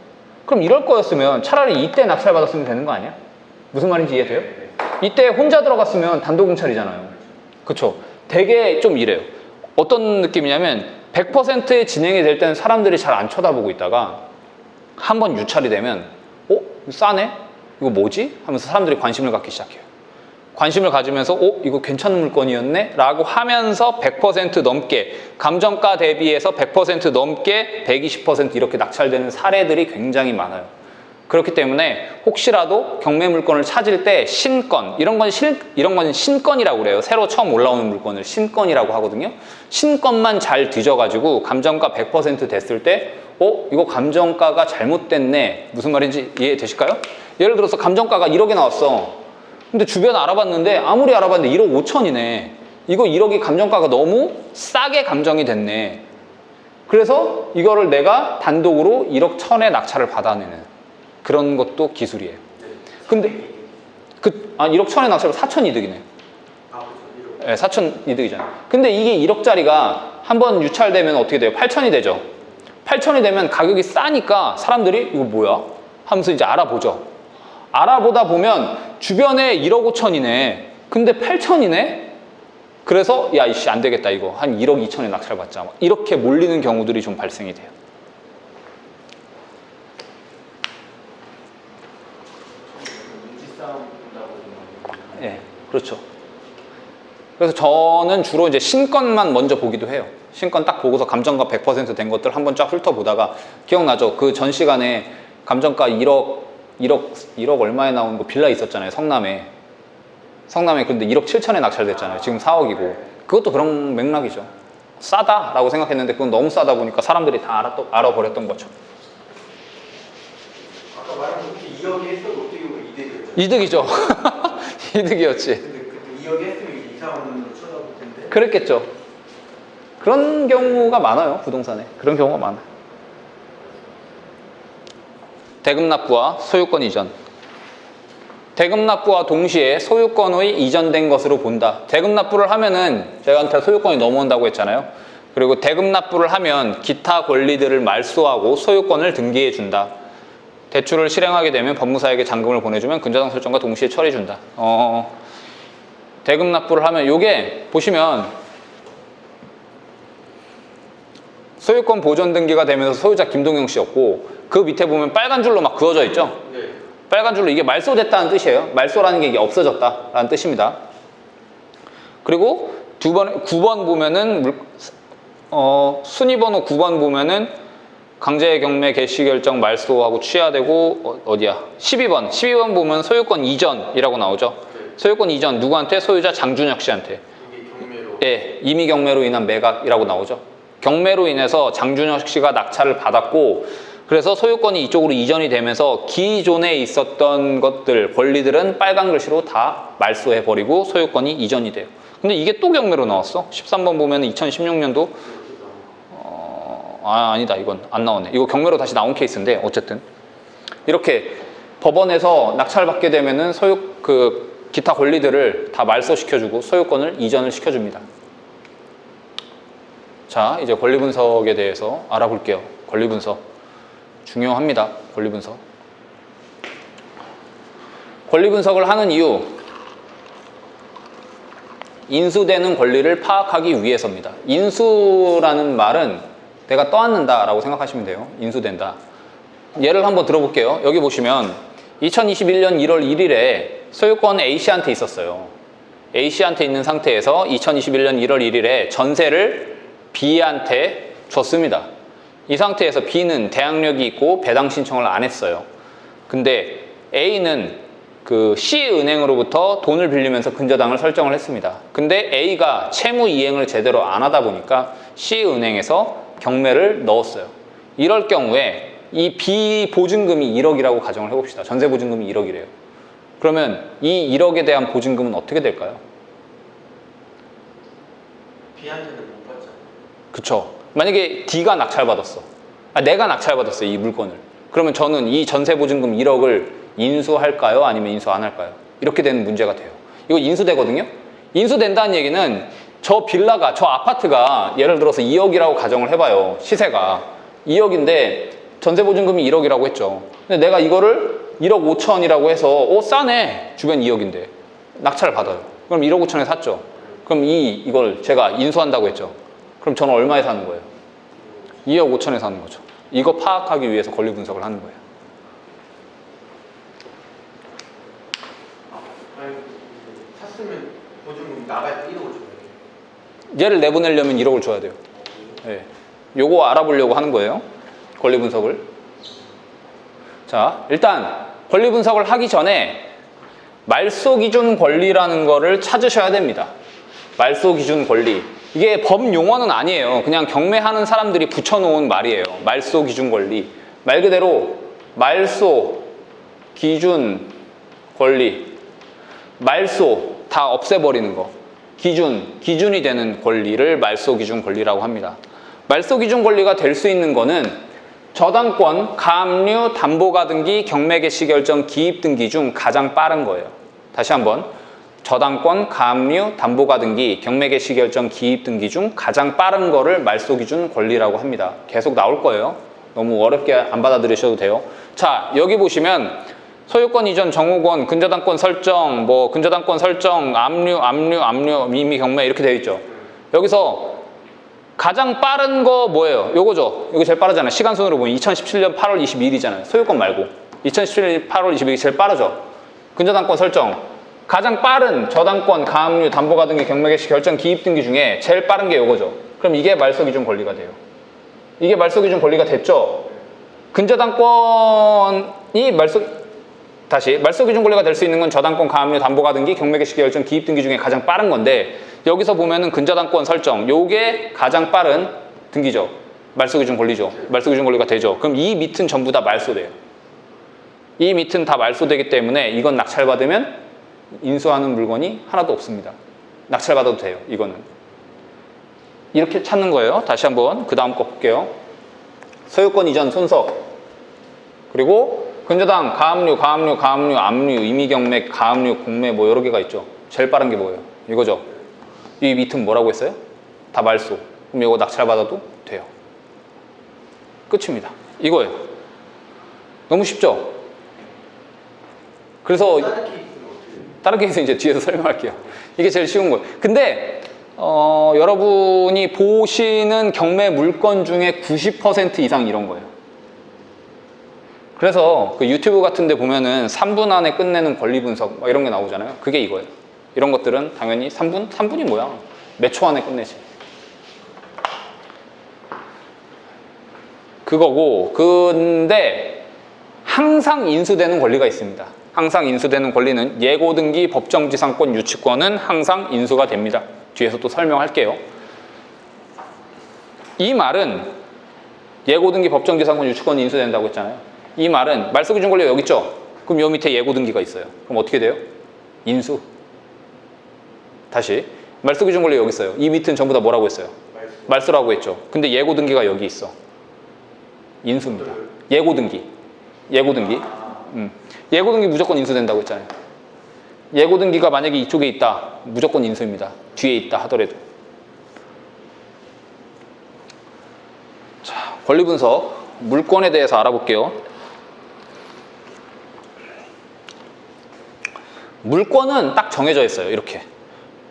그럼 이럴 거였으면 차라리 이때 낙찰 받았으면 되는 거 아니야? 무슨 말인지 이해돼요? 이때 혼자 들어갔으면 단독 응찰이잖아요. 그쵸? 되게 좀 이래요. 어떤 느낌이냐면 100%에 진행이 될 때는 사람들이 잘 안 쳐다보고 있다가 한번 유찰이 되면 이거 싸네? 이거 뭐지? 하면서 사람들이 관심을 갖기 시작해요. 관심을 가지면서 이거 괜찮은 물건이었네? 라고 하면서 100% 넘게 감정가 대비해서 100% 넘게 120% 이렇게 낙찰되는 사례들이 굉장히 많아요. 그렇기 때문에 혹시라도 경매 물건을 찾을 때 신건, 이런 건 신건이라고 그래요. 새로 처음 올라오는 물건을 신건이라고 하거든요. 신건만 잘 뒤져가지고 감정가 100% 됐을 때 이거 감정가가 잘못됐네. 무슨 말인지 이해되실까요? 예를 들어서 감정가가 1억이 나왔어. 근데 주변 알아봤는데 아무리 알아봤는데 1억 5천이네. 이거 1억이 감정가가 너무 싸게 감정이 됐네. 그래서 이거를 내가 단독으로 1억 1천에 낙찰을 받아내는 그런 것도 기술이에요. 근데 1억 1천에 낙찰을 4천 이득이네. 네, 4천 이득이잖아요. 근데 이게 1억짜리가 한번 유찰되면 어떻게 돼요? 8천이 되죠. 8천이 되면 가격이 싸니까 사람들이 이거 뭐야? 하면서 이제 알아보죠. 알아보다 보면 주변에 1억 5천이네. 근데 8천이네? 그래서 야 이씨 안 되겠다 이거. 한 1억 2천에 낙찰 받자. 이렇게 몰리는 경우들이 좀 발생이 돼요. 예, 그렇죠. 그래서 저는 주로 이제 신건만 먼저 보기도 해요. 신건 딱 보고서 감정가 100% 된 것들 한번 쫙 훑어보다가 기억나죠? 그 전 시간에 감정가 1억 얼마에 나온 거 빌라 있었잖아요. 성남에 근데 1억 7천에 낙찰됐잖아요. 지금 4억이고. 그것도 그런 맥락이죠. 싸다라고 생각했는데 그건 너무 싸다 보니까 사람들이 다 알아버렸던 거죠. 아까 말한 그 2억이 했어도 어떻게 보면 이득이었죠. 이득이죠. 이득이었지. 근데 그때 2억이 했으면 이상한 눈으로 쳐다볼 텐데. 그랬겠죠. 그런 경우가 많아요. 부동산에. 그런 경우가 많아요. 대금 납부와 소유권 이전. 대금 납부와 동시에 소유권의 이전된 것으로 본다. 대금 납부를 하면은 저희한테 소유권이 넘어온다고 했잖아요. 그리고 대금 납부를 하면 기타 권리들을 말소하고 소유권을 등기해 준다. 대출을 실행하게 되면 법무사에게 잔금을 보내주면 근저당 설정과 동시에 처리해 준다. 대금 납부를 하면 요게 보시면 소유권 보존 등기가 되면서 소유자 김동영 씨였고 그 밑에 보면 빨간 줄로 막 그어져 있죠. 네. 빨간 줄로 이게 말소됐다는 뜻이에요. 말소라는 게 이게 없어졌다라는 뜻입니다. 그리고 9번 보면은 순위번호 9번 보면은 강제 경매 개시 결정 말소하고 취하되고 어디야? 12번 보면 소유권 이전이라고 나오죠. 네. 소유권 이전 누구한테? 소유자 장준혁 씨한테. 이게 경매로. 예, 임의 경매로 인한 매각이라고 나오죠. 경매로 인해서 장준혁 씨가 낙찰을 받았고 그래서 소유권이 이쪽으로 이전이 되면서 기존에 있었던 것들, 권리들은 빨간 글씨로 다 말소해버리고 소유권이 이전이 돼요. 근데 이게 또 경매로 나왔어. 13번 보면 2016년도 아니다. 이건 안 나오네. 이거 경매로 다시 나온 케이스인데 어쨌든 이렇게 법원에서 낙찰받게 되면은 기타 권리들을 다 말소시켜주고 소유권을 이전을 시켜줍니다. 자, 이제 권리 분석에 대해서 알아볼게요. 권리 분석 중요합니다. 권리 분석. 권리 분석을 하는 이유, 인수되는 권리를 파악하기 위해서입니다. 인수라는 말은 내가 떠안는다라고 생각하시면 돼요. 인수된다. 예를 한번 들어볼게요. 여기 보시면 2021년 1월 1일에 소유권 A씨한테 있었어요. A씨한테 있는 상태에서 2021년 1월 1일에 전세를 B한테 줬습니다. 이 상태에서 B는 대항력이 있고 배당 신청을 안 했어요. 근데 A는 그 C은행으로부터 돈을 빌리면서 근저당을 설정을 했습니다. 근데 A가 채무 이행을 제대로 안 하다 보니까 C은행에서 경매를 넣었어요. 이럴 경우에 이 B 보증금이 1억이라고 가정을 해봅시다. 전세 보증금이 1억이래요. 그러면 이 1억에 대한 보증금은 어떻게 될까요? B한테는 못 받잖아. 그쵸. 만약에 D가 낙찰받았어. 내가 낙찰받았어, 이 물건을. 그러면 저는 이 전세 보증금 1억을 인수할까요? 아니면 인수 안 할까요? 이렇게 되는 문제가 돼요. 이거 인수되거든요? 인수된다는 얘기는 저 빌라가, 저 아파트가 예를 들어서 2억이라고 가정을 해봐요. 시세가 2억인데 전세 보증금이 1억이라고 했죠. 근데 내가 이거를 1억 5천이라고 해서 싸네. 주변 2억인데 낙찰을 받아요. 그럼 1억 5천에 샀죠. 그럼 이걸 제가 인수한다고 했죠. 그럼 저는 얼마에 사는 거예요? 2억 5천에 사는 거죠. 이거 파악하기 위해서 권리 분석을 하는 거예요. 아니, 샀으면 보증금 나갈 때 1억을 줘야 돼. 얘를 내보내려면 1억을 줘야 돼요. 네. 요거 알아보려고 하는 거예요. 권리 분석을. 자, 일단 권리 분석을 하기 전에 말소 기준 권리라는 거를 찾으셔야 됩니다. 말소 기준 권리. 이게 법 용어는 아니에요. 그냥 경매하는 사람들이 붙여놓은 말이에요. 말소 기준 권리. 말 그대로 말소 기준 권리. 말소 다 없애버리는 거. 기준이 되는 권리를 말소 기준 권리라고 합니다. 말소 기준 권리가 될 수 있는 거는 저당권, 가압류, 담보가등기, 경매 개시 결정, 기입 등기 중 가장 빠른 거예요. 다시 한번. 저당권, 가압류, 담보가등기, 경매 개시 결정, 기입 등기 중 가장 빠른 거를 말소 기준 권리라고 합니다. 계속 나올 거예요. 너무 어렵게 안 받아들이셔도 돼요. 자, 여기 보시면 소유권 이전, 정호권, 근저당권 설정, 근저당권 설정, 압류, 임의 경매 이렇게 되어 있죠. 여기서 가장 빠른 거 뭐예요? 요거죠. 이거 제일 빠르잖아요. 시간순으로 보면 2017년 8월 22일이잖아요. 소유권 말고. 2017년 8월 22일이 제일 빠르죠. 근저당권 설정. 가장 빠른 저당권, 가압류, 담보가등기, 경매 개시 결정, 기입 등기 중에 제일 빠른 게 요거죠. 그럼 이게 말소 기준 권리가 돼요. 이게 말소 기준 권리가 됐죠. 근저당권이 말소 기준 권리가 될 수 있는 건 저당권, 가압류, 담보가등기, 경매 개시 결정, 기입 등기 중에 가장 빠른 건데 여기서 보면은 근저당권 설정 요게 가장 빠른 등기죠. 말소 기준 권리죠. 말소 기준 권리가 되죠. 그럼 이 밑은 전부 다 말소돼요. 이 밑은 다 말소되기 때문에 이건 낙찰받으면 인수하는 물건이 하나도 없습니다. 낙찰받아도 돼요. 이거는. 이렇게 찾는 거예요. 다시 한번 그 다음 거 볼게요. 소유권 이전 손석. 그리고 근저당, 가압류, 압류, 임의경매, 가압류, 공매 여러 개가 있죠. 제일 빠른 게 뭐예요? 이거죠. 이 밑은 뭐라고 했어요? 다 말소. 그럼 이거 낙찰받아도 돼요. 끝입니다. 이거예요. 너무 쉽죠? 그래서 다른 케이스는 어떻게 돼요? 다른 케이스 이제 뒤에서 설명할게요. 이게 제일 쉬운 거예요. 근데 여러분이 보시는 경매 물건 중에 90% 이상 이런 거예요. 그래서 그 유튜브 같은 데 보면은 3분 안에 끝내는 권리 분석 막 이런 게 나오잖아요. 그게 이거예요. 이런 것들은 당연히 3분? 3분이 뭐야? 몇 초 안에 끝내지. 그거고, 근데 항상 인수되는 권리가 있습니다. 항상 인수되는 권리는 예고등기, 법정지상권, 유치권은 항상 인수가 됩니다. 뒤에서 또 설명할게요. 이 말은 예고등기, 법정지상권, 유치권이 인수된다고 했잖아요. 이 말은 말소기준 권리가 여기 있죠? 그럼 요 밑에 예고등기가 있어요. 그럼 어떻게 돼요? 인수. 다시 말소기준 권리 여기 있어요. 이 밑은 전부 다 뭐라고 했어요? 말소라고 했죠. 근데 예고등기가 여기 있어. 인수입니다. 예고등기. 예고등기. 예고등기 무조건 인수된다고 했잖아요. 예고등기가 만약에 이쪽에 있다. 무조건 인수입니다. 뒤에 있다 하더라도. 자, 권리분석. 물권에 대해서 알아볼게요. 물권은 딱 정해져 있어요. 이렇게.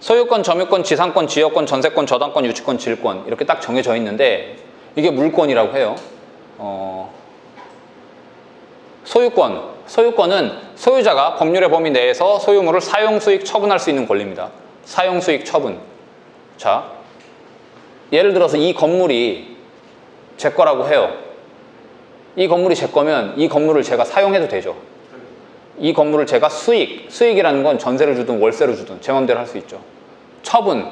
소유권, 점유권, 지상권, 지역권, 전세권, 저당권, 유치권, 질권 이렇게 딱 정해져 있는데 이게 물권이라고 해요. 소유권은 소유자가 법률의 범위 내에서 소유물을 사용수익 처분할 수 있는 권리입니다. 사용수익 처분. 자, 예를 들어서 이 건물이 제 거라고 해요. 이 건물이 제 거면 이 건물을 제가 사용해도 되죠. 이 건물을 제가 수익이라는 건 전세를 주든 월세를 주든 제 마음대로 할 수 있죠. 처분,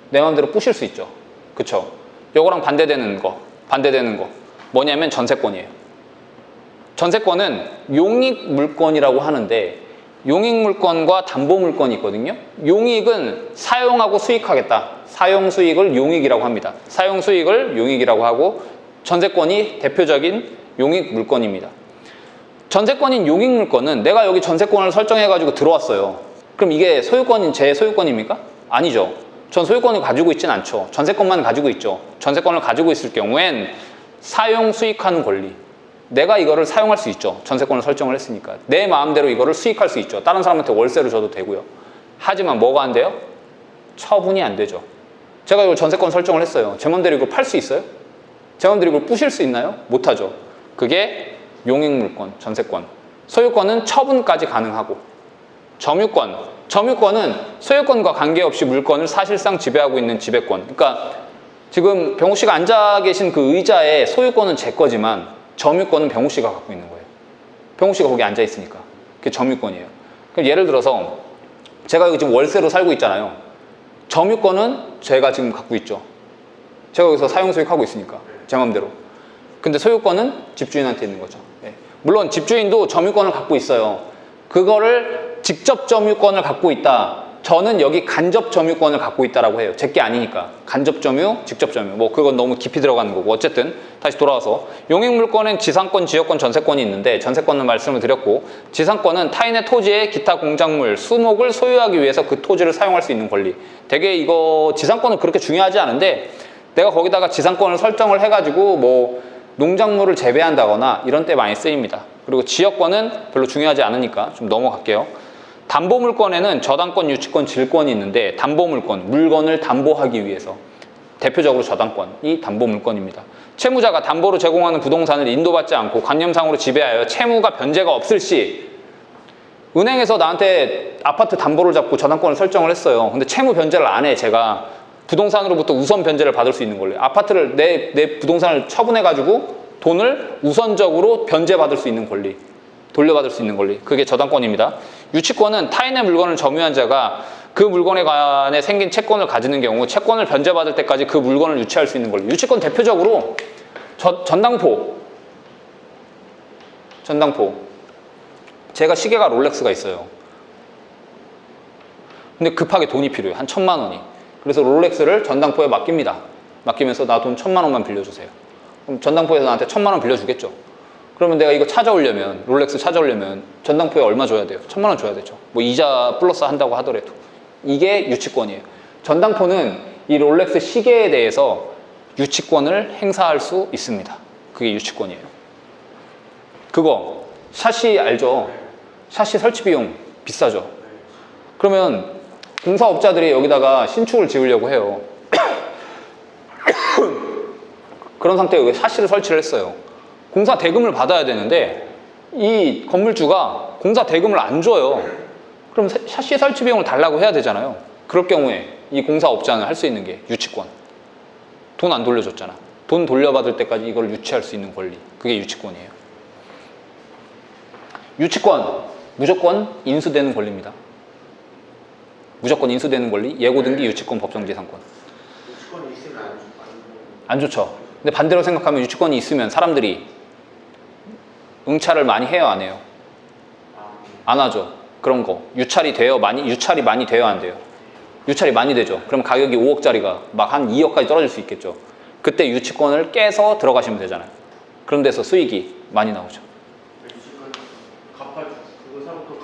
내 마음대로 부실 수 있죠. 그쵸? 요거랑 반대되는 거 뭐냐면 전세권이에요. 전세권은 용익물권이라고 하는데 용익물권과 담보물권이 있거든요. 용익은 사용하고 수익하겠다. 사용수익을 용익이라고 합니다. 사용수익을 용익이라고 하고 전세권이 대표적인 용익물권입니다. 전세권인 용익물권은 내가 여기 전세권을 설정해가지고 들어왔어요. 그럼 이게 소유권인 제 소유권입니까? 아니죠. 전 소유권을 가지고 있진 않죠. 전세권만 가지고 있죠. 전세권을 가지고 있을 경우엔 사용 수익하는 권리. 내가 이거를 사용할 수 있죠. 전세권을 설정을 했으니까. 내 마음대로 이거를 수익할 수 있죠. 다른 사람한테 월세를 줘도 되고요. 하지만 뭐가 안 돼요? 처분이 안 되죠. 제가 이거 전세권 설정을 했어요. 제 마음대로 이걸 팔 수 있어요? 제 마음대로 이걸 부실 수 있나요? 못하죠. 그게 용익물권, 전세권. 소유권은 처분까지 가능하고 점유권은 소유권과 관계없이 물건을 사실상 지배하고 있는 지배권. 그러니까 지금 병우 씨가 앉아 계신 그 의자의 소유권은 제 거지만 점유권은 병우 씨가 갖고 있는 거예요. 병우 씨가 거기 앉아 있으니까. 그게 점유권이에요. 그럼 예를 들어서 제가 여기 지금 월세로 살고 있잖아요. 점유권은 제가 지금 갖고 있죠. 제가 여기서 사용수익하고 있으니까 제 마음대로. 근데 소유권은 집주인한테 있는 거죠. 네. 물론 집주인도 점유권을 갖고 있어요. 그거를 직접 점유권을 갖고 있다. 저는 여기 간접 점유권을 갖고 있다라고 해요. 제 게 아니니까. 간접 점유, 직접 점유. 뭐 그건 너무 깊이 들어가는 거고. 어쨌든 다시 돌아와서 용익물권엔 지상권, 지역권, 전세권이 있는데 전세권은 말씀을 드렸고 지상권은 타인의 토지에 기타 공작물, 수목을 소유하기 위해서 그 토지를 사용할 수 있는 권리. 되게 이거 지상권은 그렇게 중요하지 않은데 내가 거기다가 지상권을 설정을 해가지고 뭐 농작물을 재배한다거나 이런 때 많이 쓰입니다. 그리고 지역권은 별로 중요하지 않으니까 좀 넘어갈게요. 담보물권에는 저당권, 유치권, 질권이 있는데 담보물권, 물건을 담보하기 위해서 대표적으로 저당권이 담보물권입니다. 채무자가 담보로 제공하는 부동산을 인도받지 않고 관념상으로 지배하여 채무가 변제가 없을 시 은행에서 나한테 아파트 담보를 잡고 저당권을 설정을 했어요. 근데 채무 변제를 안 해. 제가 부동산으로부터 우선 변제를 받을 수 있는 걸로. 아파트를 내 부동산을 처분해가지고 돈을 우선적으로 변제받을 수 있는 권리. 돌려받을 수 있는 권리. 그게 저당권입니다. 유치권은 타인의 물건을 점유한 자가 그 물건에 관해 생긴 채권을 가지는 경우 채권을 변제받을 때까지 그 물건을 유치할 수 있는 권리. 유치권 대표적으로 전당포. 제가 시계가 롤렉스가 있어요. 근데 급하게 돈이 필요해요. 한 1,000만 원이. 그래서 롤렉스를 전당포에 맡깁니다. 맡기면서 나 돈 1,000만 원만 빌려주세요. 그럼 전당포에서 나한테 1,000만 원 빌려주겠죠. 그러면 내가 이거 찾아오려면 롤렉스 찾아오려면 전당포에 얼마 줘야 돼요? 1,000만 원 줘야 되죠. 뭐 이자 플러스 한다고 하더라도. 이게 유치권이에요. 전당포는 이 롤렉스 시계에 대해서 유치권을 행사할 수 있습니다. 그게 유치권이에요. 그거 샤시 알죠? 샤시 설치 비용 비싸죠. 그러면 공사업자들이 여기다가 신축을 지으려고 해요. 그런 상태에 여기 샤시를 설치를 했어요. 공사 대금을 받아야 되는데 이 건물주가 공사 대금을 안 줘요. 그럼 샤시 설치 비용을 달라고 해야 되잖아요. 그럴 경우에 이 공사업자는 할 수 있는 게 유치권. 돈 안 돌려줬잖아. 돈 돌려받을 때까지 이걸 유치할 수 있는 권리. 그게 유치권이에요. 유치권, 무조건 인수되는 권리입니다. 무조건 인수되는 권리, 예고등기, 유치권, 법정지상권. 유치권이 있으면 안 좋죠. 근데 반대로 생각하면 유치권이 있으면 사람들이 응찰을 많이 해요, 안 해요? 안 하죠. 그런 거. 유찰이 많이 돼요, 안 돼요? 유찰이 많이 되죠. 그럼 가격이 5억짜리가 막 한 2억까지 떨어질 수 있겠죠. 그때 유치권을 깨서 들어가시면 되잖아요. 그런 데서 수익이 많이 나오죠. 유치권 갚아주고 그 사람도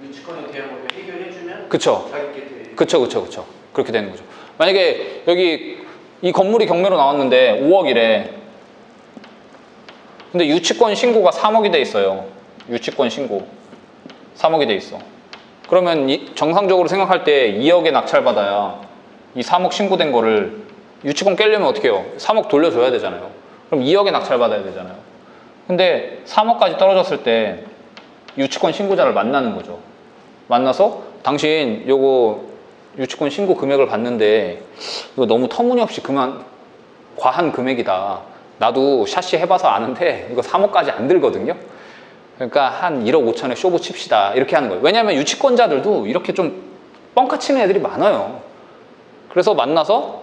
유치권에 대한 걸 해결해주면 그쵸. 자기께 돼. 그쵸. 그렇게 되는 거죠. 만약에 여기 이 건물이 경매로 나왔는데 5억이래. 근데 유치권 신고가 3억이 돼 있어요. 유치권 신고 3억이 돼 있어. 그러면 정상적으로 생각할 때 2억에 낙찰받아야 이 3억 신고된 거를 유치권 깨려면 어떻게 해요? 3억 돌려줘야 되잖아요. 그럼 2억에 낙찰받아야 되잖아요. 근데 3억까지 떨어졌을 때 유치권 신고자를 만나는 거죠. 만나서 당신 요거 유치권 신고 금액을 봤는데 이거 너무 터무니없이 과한 금액이다. 나도 샤시 해봐서 아는데 이거 3억까지 안 들거든요. 그러니까 한 1억 5천에 쇼부 칩시다. 이렇게 하는 거예요. 왜냐하면 유치권자들도 이렇게 좀 뻥카 치는 애들이 많아요. 그래서 만나서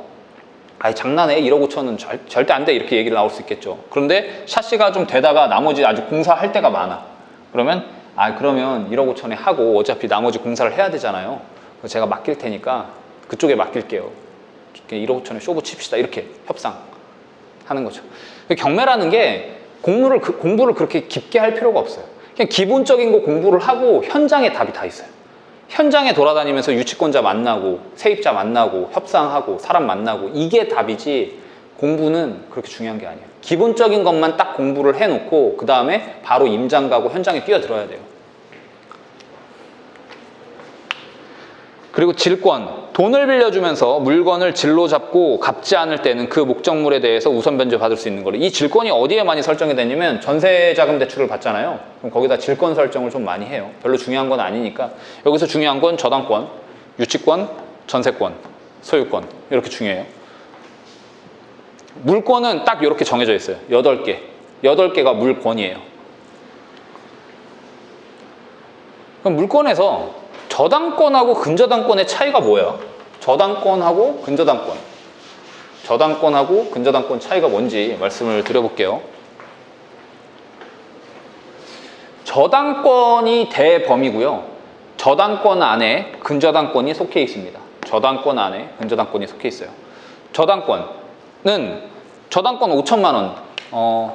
아이 장난해 1억 5천은 절대 안 돼 이렇게 얘기를 나올 수 있겠죠. 그런데 샤시가 좀 되다가 나머지 아직 공사할 때가 많아. 그러면 그러면 1억 5천에 하고 어차피 나머지 공사를 해야 되잖아요. 제가 맡길 테니까 그쪽에 맡길게요. 1억 5천에 쇼부 칩시다. 이렇게 협상하는 거죠. 경매라는 게 공부를 그렇게 깊게 할 필요가 없어요. 그냥 기본적인 거 공부를 하고 현장에 답이 다 있어요. 현장에 돌아다니면서 유치권자 만나고 세입자 만나고 협상하고 사람 만나고 이게 답이지 공부는 그렇게 중요한 게 아니에요. 기본적인 것만 딱 공부를 해놓고 그 다음에 바로 임장 가고 현장에 뛰어들어야 돼요. 그리고 질권, 돈을 빌려주면서 물건을 질로 잡고 갚지 않을 때는 그 목적물에 대해서 우선 변제 받을 수 있는 거예요. 이 질권이 어디에 많이 설정이 되냐면 전세자금 대출을 받잖아요. 그럼 거기다 질권 설정을 좀 많이 해요. 별로 중요한 건 아니니까. 여기서 중요한 건 저당권, 유치권, 전세권, 소유권 이렇게 중요해요. 물권은 딱 이렇게 정해져 있어요. 8개. 8개가 물권이에요. 그럼 물권에서 저당권하고 근저당권의 차이가 뭐예요? 저당권하고 근저당권. 저당권하고 근저당권 차이가 뭔지 말씀을 드려볼게요. 저당권이 대범위고요. 저당권 안에 근저당권이 속해 있습니다. 저당권 안에 근저당권이 속해 있어요. 저당권 5천만 원.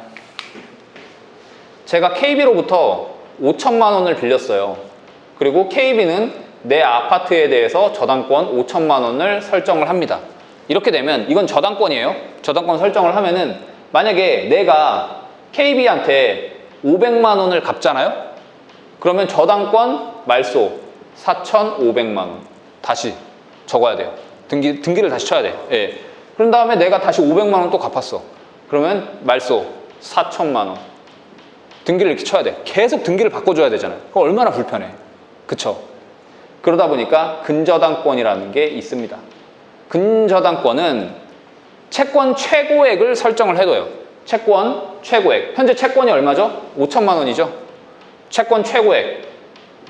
제가 KB로부터 5천만 원을 빌렸어요. 그리고 KB는 내 아파트에 대해서 저당권 5천만 원을 설정을 합니다. 이렇게 되면 이건 저당권이에요. 저당권 설정을 하면은 만약에 내가 KB한테 500만 원을 갚잖아요. 그러면 저당권 말소 4,500만 원 다시 적어야 돼요. 등기를 다시 쳐야 돼요. 예. 그런 다음에 내가 다시 500만 원 또 갚았어. 그러면 말소 4천만 원 등기를 이렇게 쳐야 돼. 계속 등기를 바꿔줘야 되잖아요. 그럼 얼마나 불편해. 그쵸? 그러다 보니까 근저당권이라는 게 있습니다. 근저당권은 채권 최고액을 설정을 해둬요. 채권 최고액. 현재 채권이 얼마죠? 5천만 원이죠? 채권 최고액.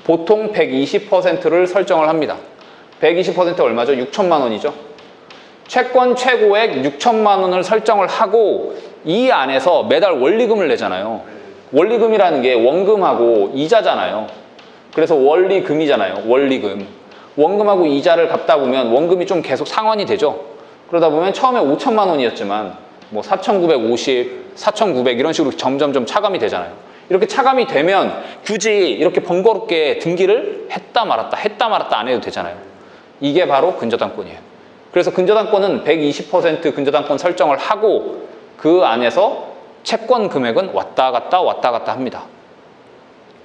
보통 120%를 설정을 합니다. 120%가 얼마죠? 6천만 원이죠? 채권 최고액 6천만 원을 설정을 하고 이 안에서 매달 원리금을 내잖아요. 원리금이라는 게 원금하고 이자잖아요. 그래서 원리금이잖아요. 원리금. 원금하고 이자를 갚다 보면 원금이 좀 계속 상환이 되죠. 그러다 보면 처음에 5천만 원이었지만 뭐 4,950, 4,900 이런 식으로 점점점 차감이 되잖아요. 이렇게 차감이 되면 굳이 이렇게 번거롭게 등기를 했다 말았다 안 해도 되잖아요. 이게 바로 근저당권이에요. 그래서 근저당권은 120% 근저당권 설정을 하고 그 안에서 채권 금액은 왔다 갔다 합니다.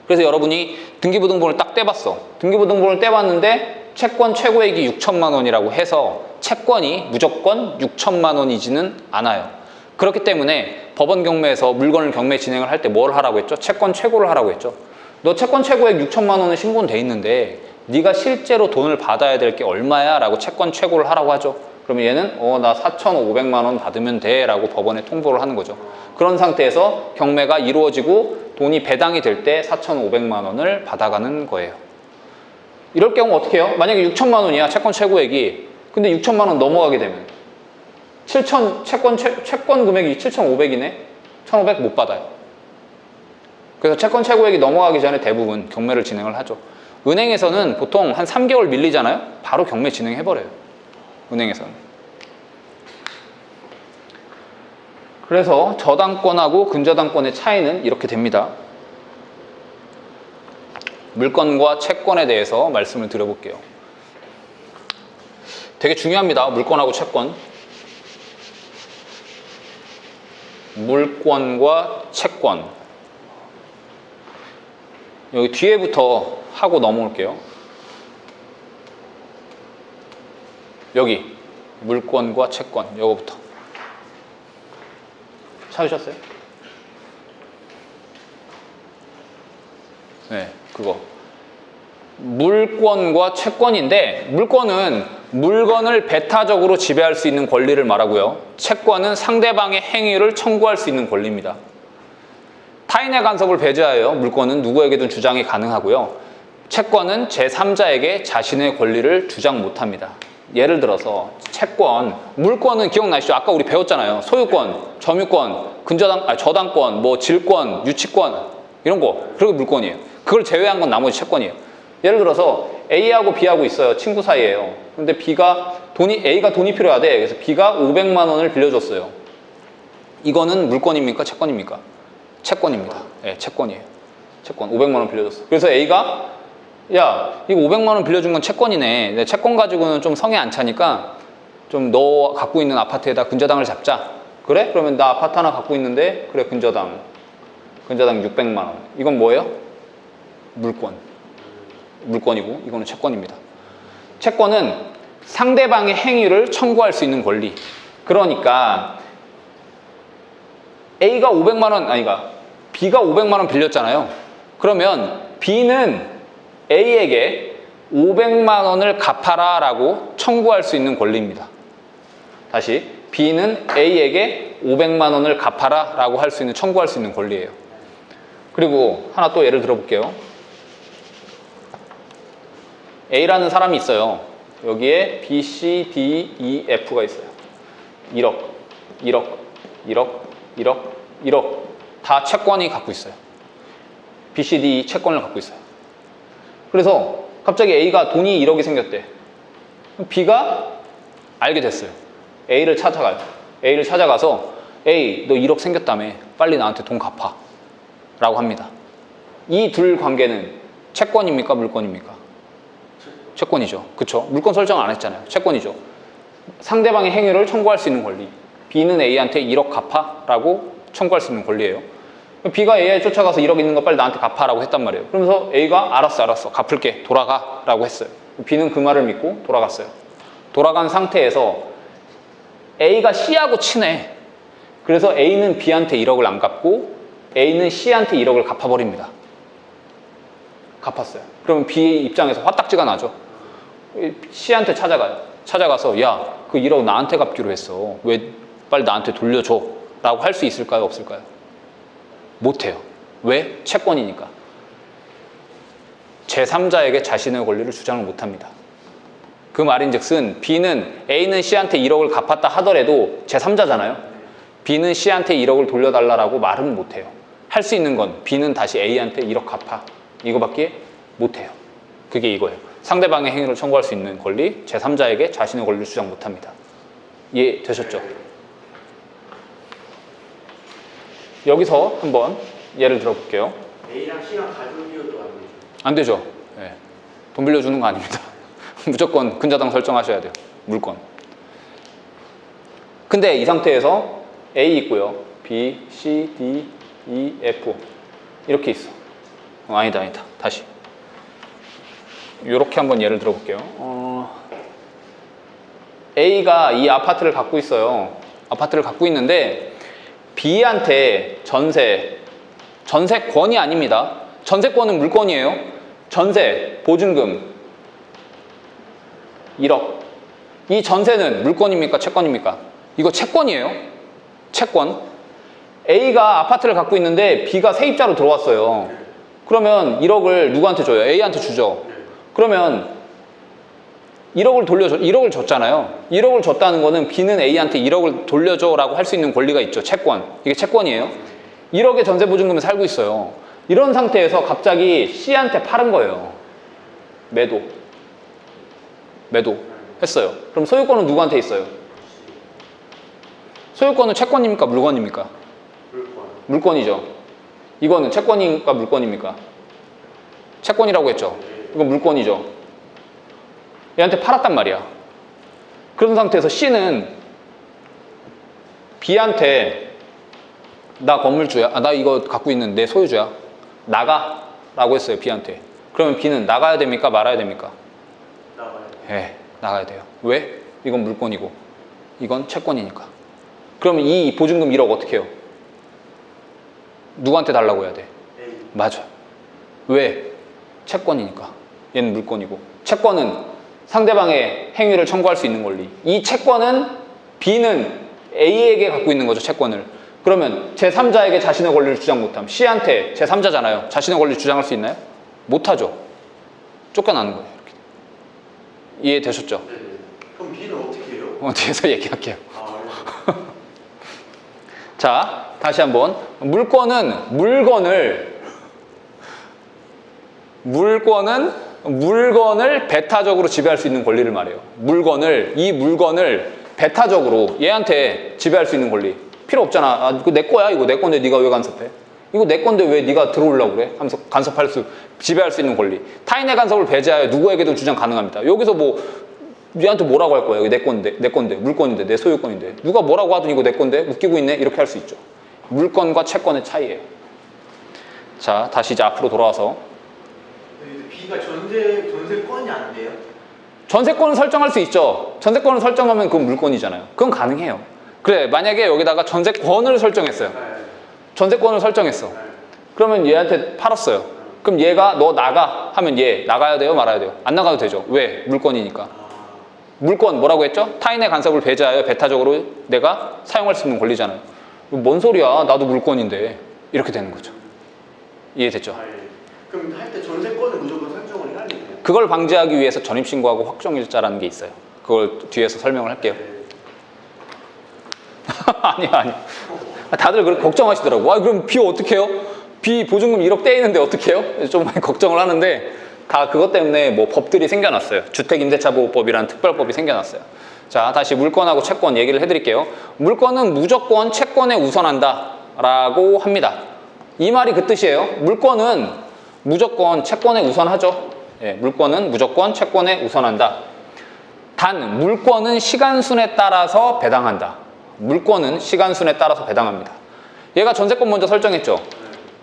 그래서 여러분이 등기부등본을 딱 떼봤어. 등기부등본을 떼봤는데 채권 최고액이 6천만 원이라고 해서 채권이 무조건 6천만 원이지는 않아요. 그렇기 때문에 법원 경매에서 물건을 경매 진행을 할 때 뭘 하라고 했죠? 채권 최고를 하라고 했죠. 너 채권 최고액 6천만 원은 신고는 돼 있는데 네가 실제로 돈을 받아야 될 게 얼마야? 라고 채권 최고를 하라고 하죠. 그러면 얘는 나 4,500만 원 받으면 돼 라고 법원에 통보를 하는 거죠. 그런 상태에서 경매가 이루어지고 돈이 배당이 될 때 4,500만 원을 받아가는 거예요. 이럴 경우 어떻게 해요? 만약에 6천만 원이야 채권 최고액이. 근데 6천만 원 넘어가게 되면 채권 금액이 7,500이네? 1,500 못 받아요. 그래서 채권 최고액이 넘어가기 전에 대부분 경매를 진행을 하죠. 은행에서는 보통 한 3개월 밀리잖아요? 바로 경매 진행해버려요. 은행에서는. 그래서 저당권하고 근저당권의 차이는 이렇게 됩니다. 물건과 채권에 대해서 말씀을 드려볼게요. 되게 중요합니다. 물건하고 채권. 물권과 채권. 여기 뒤에부터 하고 넘어올게요. 여기 물권과 채권 요거부터 찾으셨어요? 네, 그거 물권과 채권인데 물권은 물건을 배타적으로 지배할 수 있는 권리를 말하고요. 채권은 상대방의 행위를 청구할 수 있는 권리입니다. 타인의 간섭을 배제하여 물권은 누구에게든 주장이 가능하고요. 채권은 제3자에게 자신의 권리를 주장 못합니다. 예를 들어서 채권, 물권은 기억나시죠? 아까 우리 배웠잖아요. 소유권, 점유권, 저당권, 뭐 질권, 유치권 이런 거. 그리고 물권이에요. 그걸 제외한 건 나머지 채권이에요. 예를 들어서 A하고 B하고 있어요. 친구 사이예요. 근데 A가 돈이 필요하대. 그래서 B가 500만 원을 빌려줬어요. 이거는 물권입니까? 채권입니까? 채권입니다. 네, 채권이에요. 채권 500만 원 빌려줬어. 그래서 A가 야, 이거 500만 원 빌려준 건 채권이네. 내 채권 가지고는 좀 성에 안 차니까 좀 너 갖고 있는 아파트에다 근저당을 잡자. 그래? 그러면 나 아파트 하나 갖고 있는데 그래 근저당 600만 원. 이건 뭐예요? 물권이고 이거는 채권입니다. 채권은 상대방의 행위를 청구할 수 있는 권리. 그러니까 B가 500만 원 빌렸잖아요. 그러면 B는 A에게 500만 원을 갚아라 라고 청구할 수 있는 권리입니다. 다시 B는 A에게 500만 원을 갚아라 라고 청구할 수 있는 권리예요. 그리고 하나 또 예를 들어볼게요. A라는 사람이 있어요. 여기에 B, C, D, E, F가 있어요. 1억 다 채권이 갖고 있어요. B, C, D, E 채권을 갖고 있어요. 그래서 갑자기 A가 돈이 1억이 생겼대. B가 알게 됐어요. A를 찾아가요. A를 찾아가서 A, 너 1억 생겼다며. 빨리 나한테 돈 갚아. 라고 합니다. 이 둘 관계는 채권입니까? 물권입니까? 채권이죠. 그쵸? 물권 설정 안 했잖아요. 채권이죠. 상대방의 행위를 청구할 수 있는 권리. B는 A한테 1억 갚아. 라고 청구할 수 있는 권리예요. B가 A에 쫓아가서 1억 있는 거 빨리 나한테 갚아라고 했단 말이에요. 그러면서 A가 알았어 갚을게 돌아가 라고 했어요. B는 그 말을 믿고 돌아갔어요. 돌아간 상태에서 A가 C하고 친해. 그래서 A는 B한테 1억을 안 갚고 A는 C한테 1억을 갚아버립니다. 갚았어요. 그러면 B 입장에서 화딱지가 나죠. C한테 찾아가서 야, 그 1억 나한테 갚기로 했어. 왜 빨리 나한테 돌려줘 라고 할 수 있을까요? 없을까요? 못해요. 왜? 채권이니까. 제3자에게 자신의 권리를 주장을 못합니다. 그 말인즉슨 A는 C한테 1억을 갚았다 하더라도 제3자잖아요. B는 C한테 1억을 돌려달라고 말은 못해요. 할 수 있는 건 B는 다시 A한테 1억 갚아. 이거밖에 못해요. 그게 이거예요. 상대방의 행위를 청구할 수 있는 권리, 제3자에게 자신의 권리를 주장 못합니다. 이해되셨죠? 여기서 한번 예를 들어볼게요. A랑 C랑 가족이어도 안 되죠. 네. 돈 빌려주는 거 아닙니다. 무조건 근저당 설정하셔야 돼요. 물권. 근데 이 상태에서 A 있고요. B, C, D, E, F 이렇게 있어. 아니다. 다시. 이렇게 한번 예를 들어볼게요. A가 이 아파트를 갖고 있어요. 아파트를 갖고 있는데 B한테 전세권이 아닙니다. 전세권은 물건이에요. 전세, 보증금 1억. 이 전세는 물건입니까? 채권입니까? 이거 채권이에요. 채권. A가 아파트를 갖고 있는데 B가 세입자로 들어왔어요. 그러면 1억을 누구한테 줘요? A한테 주죠. 그러면 1억을 줬잖아요. 1억을 줬다는 거는 B는 A한테 1억을 돌려줘라고 할 수 있는 권리가 있죠. 채권. 이게 채권이에요. 1억의 전세 보증금을 살고 있어요. 이런 상태에서 갑자기 C한테 팔은 거예요. 매도 했어요. 그럼 소유권은 누구한테 있어요? 소유권은 채권입니까? 물건입니까? 물건이죠. 이거는 채권입니까? 물건입니까? 채권이라고 했죠. 이건 물건이죠. 얘한테 팔았단 말이야. 그런 상태에서 C는 B한테 나 건물주야. 나 이거 갖고 있는 내 소유주야. 나가 라고 했어요. B한테. 그러면 B는 나가야 됩니까? 말아야 됩니까? 나가야 돼요. 왜? 이건 물건이고 이건 채권이니까. 그러면 이 보증금 1억 어떻게 해요? 누구한테 달라고 해야 돼? 맞아. 왜? 채권이니까. 얘는 물건이고. 채권은 상대방의 행위를 청구할 수 있는 권리. 이 채권은 B는 A에게 갖고 있는 거죠. 채권을. 그러면 제3자에게 자신의 권리를 주장 못함. C한테 제3자잖아요. 자신의 권리를 주장할 수 있나요? 못하죠. 쫓겨나는 거예요. 이렇게. 이해되셨죠? 네. 그럼 B는 어떻게 해요? 뒤에서 얘기할게요. 자, 다시 한번. 물건을 배타적으로 지배할 수 있는 권리를 말해요. 이 물건을 배타적으로 얘한테 지배할 수 있는 권리. 필요 없잖아. 이거 내 거야. 이거 내 건데 네가 왜 간섭해? 이거 내 건데 왜 네가 들어오려고 그래? 하면서 지배할 수 있는 권리. 타인의 간섭을 배제하여 누구에게도 주장 가능합니다. 여기서 얘한테 뭐라고 할 거야? 이거 내 건데, 물건인데, 내 소유권인데. 누가 뭐라고 하든 이거 내 건데, 웃기고 있네? 이렇게 할 수 있죠. 물건과 채권의 차이예요. 자, 다시 이제 앞으로 돌아와서. B가 전세권이 안 돼요? 전세권을 설정할 수 있죠. 전세권을 설정하면 그건 물건이잖아요. 그건 가능해요. 그래, 만약에 여기다가 전세권을 설정했어요. 전세권을 설정했어. 그러면 얘한테 팔았어요. 그럼 얘가 너 나가 하면 얘 나가야 돼요? 말아야 돼요? 안 나가도 되죠. 왜? 물건이니까. 물건 뭐라고 했죠? 타인의 간섭을 배제하여 배타적으로 내가 사용할 수 있는 권리잖아요. 뭔 소리야? 나도 물건인데. 이렇게 되는 거죠. 이해됐죠? 그럼 할 때 전세권을 무조건 설정을 해야 돼요? 그걸 방지하기 위해서 전입신고하고 확정일자라는 게 있어요. 그걸 뒤에서 설명을 할게요. 아니. 다들 그렇게 걱정하시더라고. 그럼 B 어떻게 해요? B 보증금 1억 떼이는데 어떻게 해요? 좀 많이 걱정을 하는데 다 그것 때문에 뭐 법들이 생겨났어요. 주택임대차보호법이라는 특별법이 생겨났어요. 자, 다시 물건하고 채권 얘기를 해드릴게요. 물건은 무조건 채권에 우선한다 라고 합니다. 이 말이 그 뜻이에요. 물건은 무조건 채권에 우선하죠. 물건은 무조건 채권에 우선한다. 단 물건은 시간순에 따라서 배당한다. 물건은 시간순에 따라서 배당합니다. 얘가 전세권 먼저 설정했죠.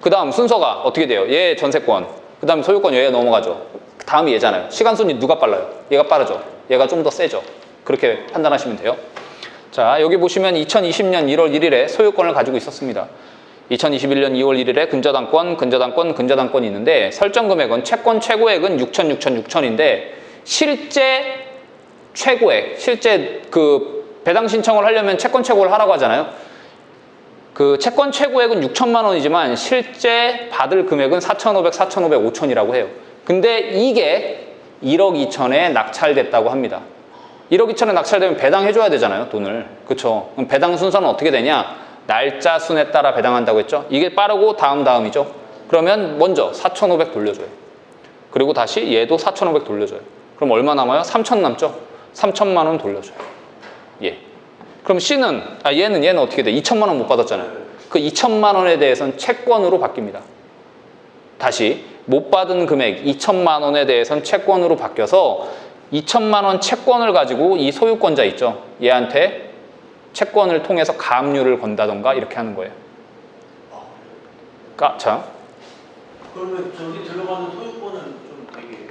그 다음 순서가 어떻게 돼요? 얘 전세권, 그 다음 소유권 얘가 넘어가죠. 다음이 얘잖아요. 시간순위 누가 빨라요? 얘가 빠르죠. 얘가 좀 더 세죠. 그렇게 판단하시면 돼요. 자, 여기 보시면 2020년 1월 1일에 소유권을 가지고 있었습니다. 2021년 2월 1일에 근저당권이 있는데 설정 금액은 채권 최고액은 6,000인데 실제 최고액, 실제 그 배당 신청을 하려면 채권 최고를 하라고 하잖아요. 그 채권 최고액은 6천만 원이지만 실제 받을 금액은 4,500, 5,000이라고 해요. 근데 이게 1억 2천에 낙찰됐다고 합니다. 1억 2천에 낙찰되면 배당해줘야 되잖아요, 돈을. 그쵸? 그럼 배당 순서는 어떻게 되냐? 날짜 순에 따라 배당한다고 했죠? 이게 빠르고 다음이죠? 그러면 먼저 4,500 돌려줘요. 그리고 다시 얘도 4,500 돌려줘요. 그럼 얼마 남아요? 3,000 남죠? 3,000만 원 돌려줘요. 예. 그럼 C는, 얘는 어떻게 돼? 2천만 원 못 받았잖아요. 그 2천만 원에 대해서는 채권으로 바뀝니다. 다시 못 받은 금액 2천만 원에 대해서는 채권으로 바뀌어서 2천만 원 채권을 가지고 이 소유권자 있죠. 얘한테 채권을 통해서 가압류를 건다던가 이렇게 하는 거예요. 자. 그러면 저기 들어가는 소유권은 좀 되게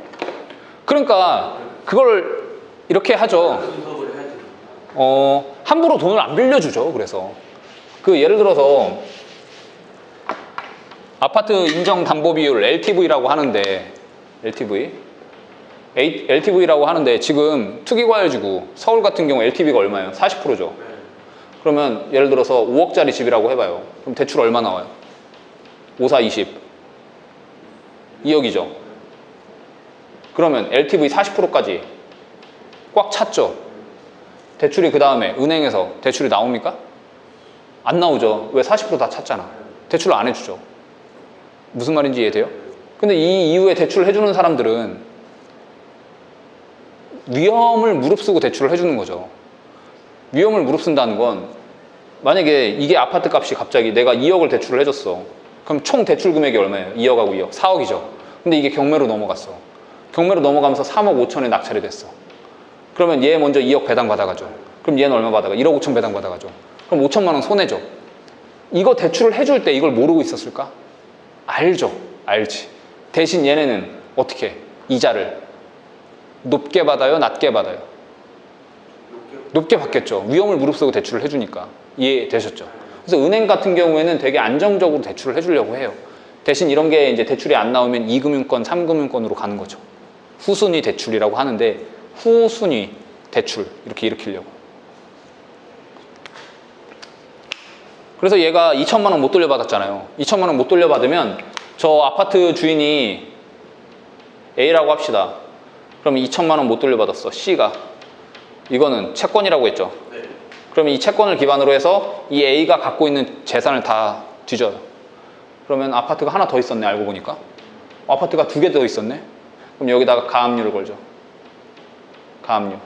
그러니까 그걸 이렇게 하죠. 분석을 해야 돼. 함부로 돈을 안 빌려주죠. 그래서 그 예를 들어서 아파트 인정 담보 비율 LTV라고 하는데 LTV라고 하는데 지금 투기과열지구 서울 같은 경우 LTV가 얼마예요? 40%죠. 네. 그러면 예를 들어서 5억짜리 집이라고 해봐요. 그럼 대출 얼마 나와요? 5, 4, 20 2억이죠. 그러면 LTV 40%까지 꽉 찼죠. 대출이 그 다음에 은행에서 대출이 나옵니까? 안 나오죠. 왜? 40% 다 찼잖아. 대출을 안 해주죠. 무슨 말인지 이해돼요? 근데 이 이후에 대출을 해주는 사람들은 위험을 무릅쓰고 대출을 해주는 거죠. 위험을 무릅쓴다는 건 만약에 이게 아파트 값이 갑자기 내가 2억을 대출을 해줬어. 그럼 총 대출 금액이 얼마예요? 2억하고 2억. 4억이죠. 근데 이게 경매로 넘어갔어. 경매로 넘어가면서 3억 5천에 낙찰이 됐어. 그러면 얘 먼저 2억 배당 받아가죠. 그럼 얘는 얼마 받아가? 1억 5천 배당 받아가죠. 그럼 5천만 원 손해죠. 이거 대출을 해줄 때 이걸 모르고 있었을까? 알죠. 알지. 대신 얘네는 어떻게 해? 이자를 높게 받아요? 낮게 받아요? 높게 받겠죠. 위험을 무릅쓰고 대출을 해주니까. 이해되셨죠? 그래서 은행 같은 경우에는 되게 안정적으로 대출을 해주려고 해요. 대신 이런 게 이제 대출이 안 나오면 2금융권, 3금융권으로 가는 거죠. 후순위 대출이라고 하는데 후순위 대출 이렇게 일으키려고. 그래서 얘가 2천만 원 못 돌려받았잖아요. 2천만 원 못 돌려받으면 저 아파트 주인이 A라고 합시다. 그러면 2천만 원 못 돌려받았어. C가. 이거는 채권이라고 했죠. 네. 그러면 이 채권을 기반으로 해서 이 A가 갖고 있는 재산을 다 뒤져요. 그러면 아파트가 하나 더 있었네. 알고 보니까. 아파트가 2개 더 있었네. 그럼 여기다가 가압류를 걸죠. 가압류.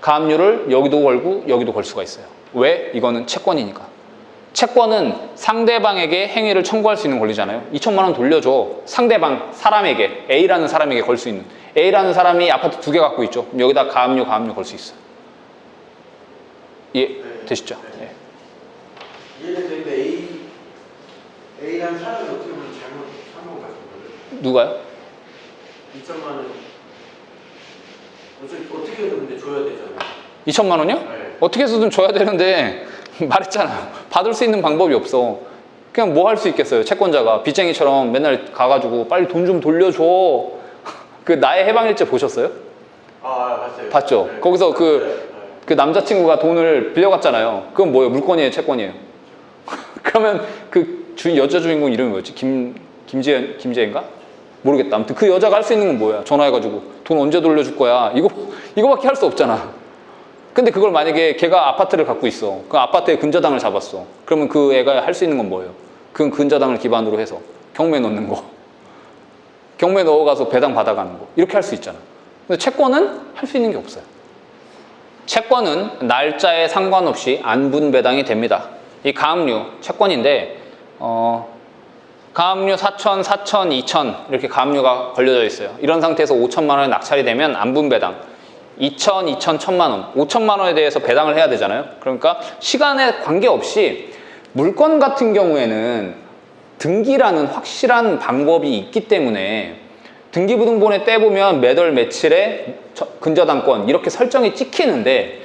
가압류를 여기도 걸고 여기도 걸 수가 있어요. 왜? 이거는 채권이니까. 채권은 상대방에게 행위를 청구할 수 있는 권리잖아요. 2천만 원 돌려줘. 상대방 사람에게, A라는 사람에게 걸 수 있는. A라는 사람이 아파트 2개 갖고 있죠. 그럼 여기다 가압류 걸 수 있어요. 이해 되시죠? 네. 이해는 되는데 A라는 사람이 어떻게 보면 잘못한 것 같은 거예요. 누가요? 2천만 원 어떻게 해도 근데 줘야 되잖아요. 2천만 원이요? 네. 어떻게 해서든 줘야 되는데 말했잖아요. 받을 수 있는 방법이 없어. 그냥 뭐 할 수 있겠어요. 채권자가 빚쟁이처럼 맨날 가가지고 빨리 돈 좀 돌려줘. 그 나의 해방일지 보셨어요? 봤어요. 봤죠? 네. 거기서 그 남자친구가 돈을 빌려갔잖아요. 그건 뭐예요? 물건이에요? 채권이에요? 그러면 그 여자 주인공 이름이 뭐였지? 김재인가? 모르겠다. 아무튼 그 여자가 할 수 있는 건 뭐야? 전화해가지고 돈 언제 돌려줄 거야? 이거밖에 할 수 없잖아. 근데 그걸 만약에 걔가 아파트를 갖고 있어. 그 아파트에 근저당을 잡았어. 그러면 그 애가 할 수 있는 건 뭐예요? 그 근저당을 기반으로 해서 경매 넣는 거. 경매 넣어가서 배당 받아가는 거. 이렇게 할 수 있잖아. 근데 채권은 할 수 있는 게 없어요. 채권은 날짜에 상관없이 안분 배당이 됩니다. 이 가압류 채권인데 가압류 4천, 4천, 2천 이렇게 가압류가 걸려져 있어요. 이런 상태에서 5천만 원에 낙찰이 되면 안분 배당 2천, 2천, 1천만 원 5천만 원에 대해서 배당을 해야 되잖아요. 그러니까 시간에 관계없이 물건 같은 경우에는 등기라는 확실한 방법이 있기 때문에 등기부등본에 떼보면 몇 월 며칠에 근저당권 이렇게 설정이 찍히는데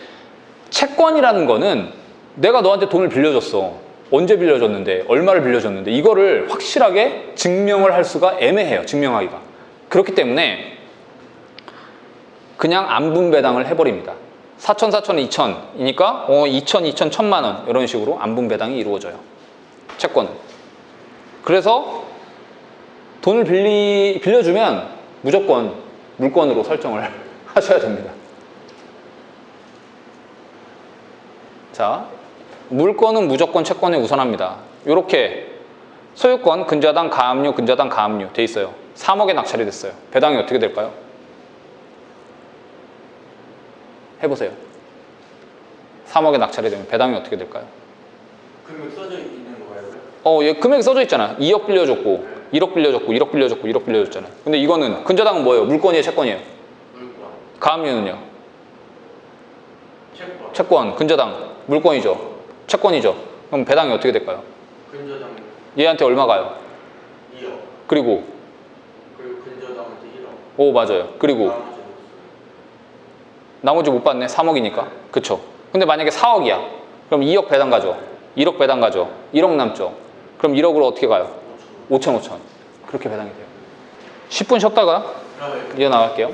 채권이라는 거는 내가 너한테 돈을 빌려줬어. 언제 빌려줬는데 얼마를 빌려줬는데 이거를 확실하게 증명을 할 수가 애매해요. 증명하기가. 그렇기 때문에 그냥 안분 배당을 해버립니다. 4천, 4천, 2천이니까 2천, 2천, 1천만 원 이런 식으로 안분 배당이 이루어져요. 채권은. 그래서 돈을 빌려주면 무조건 물건으로 설정을 하셔야 됩니다. 자, 물건은 무조건 채권에 우선합니다. 이렇게 소유권, 근저당, 가압류, 근저당, 가압류 돼 있어요. 3억에 낙찰이 됐어요. 배당이 어떻게 될까요? 해보세요. 3억에 낙찰이 되면 배당이 어떻게 될까요? 금액 써져 있는 거예요? 얘 금액이 써져 있잖아. 2억 빌려줬고 1억 빌려줬고 1억 빌려줬고 1억 빌려줬잖아요. 근데 이거는 근저당은 뭐예요? 물건이에요? 채권이에요? 물건. 가압류는요? 채권. 채권, 근저당, 물건이죠. 채권이죠. 그럼 배당이 어떻게 될까요? 근저당 얘한테 얼마 가요? 2억. 그리고 그리고 근저당한테 1억. 오, 맞아요. 그리고 나머지 못 받네. 3억이니까. 그쵸? 근데 만약에 4억이야. 그럼 2억 배당 가죠. 1억 배당 가죠. 1억 남죠. 그럼 1억으로 어떻게 가요? 5천. 그렇게 배당이 돼요. 10분 쉬었다가 이어 나갈게요.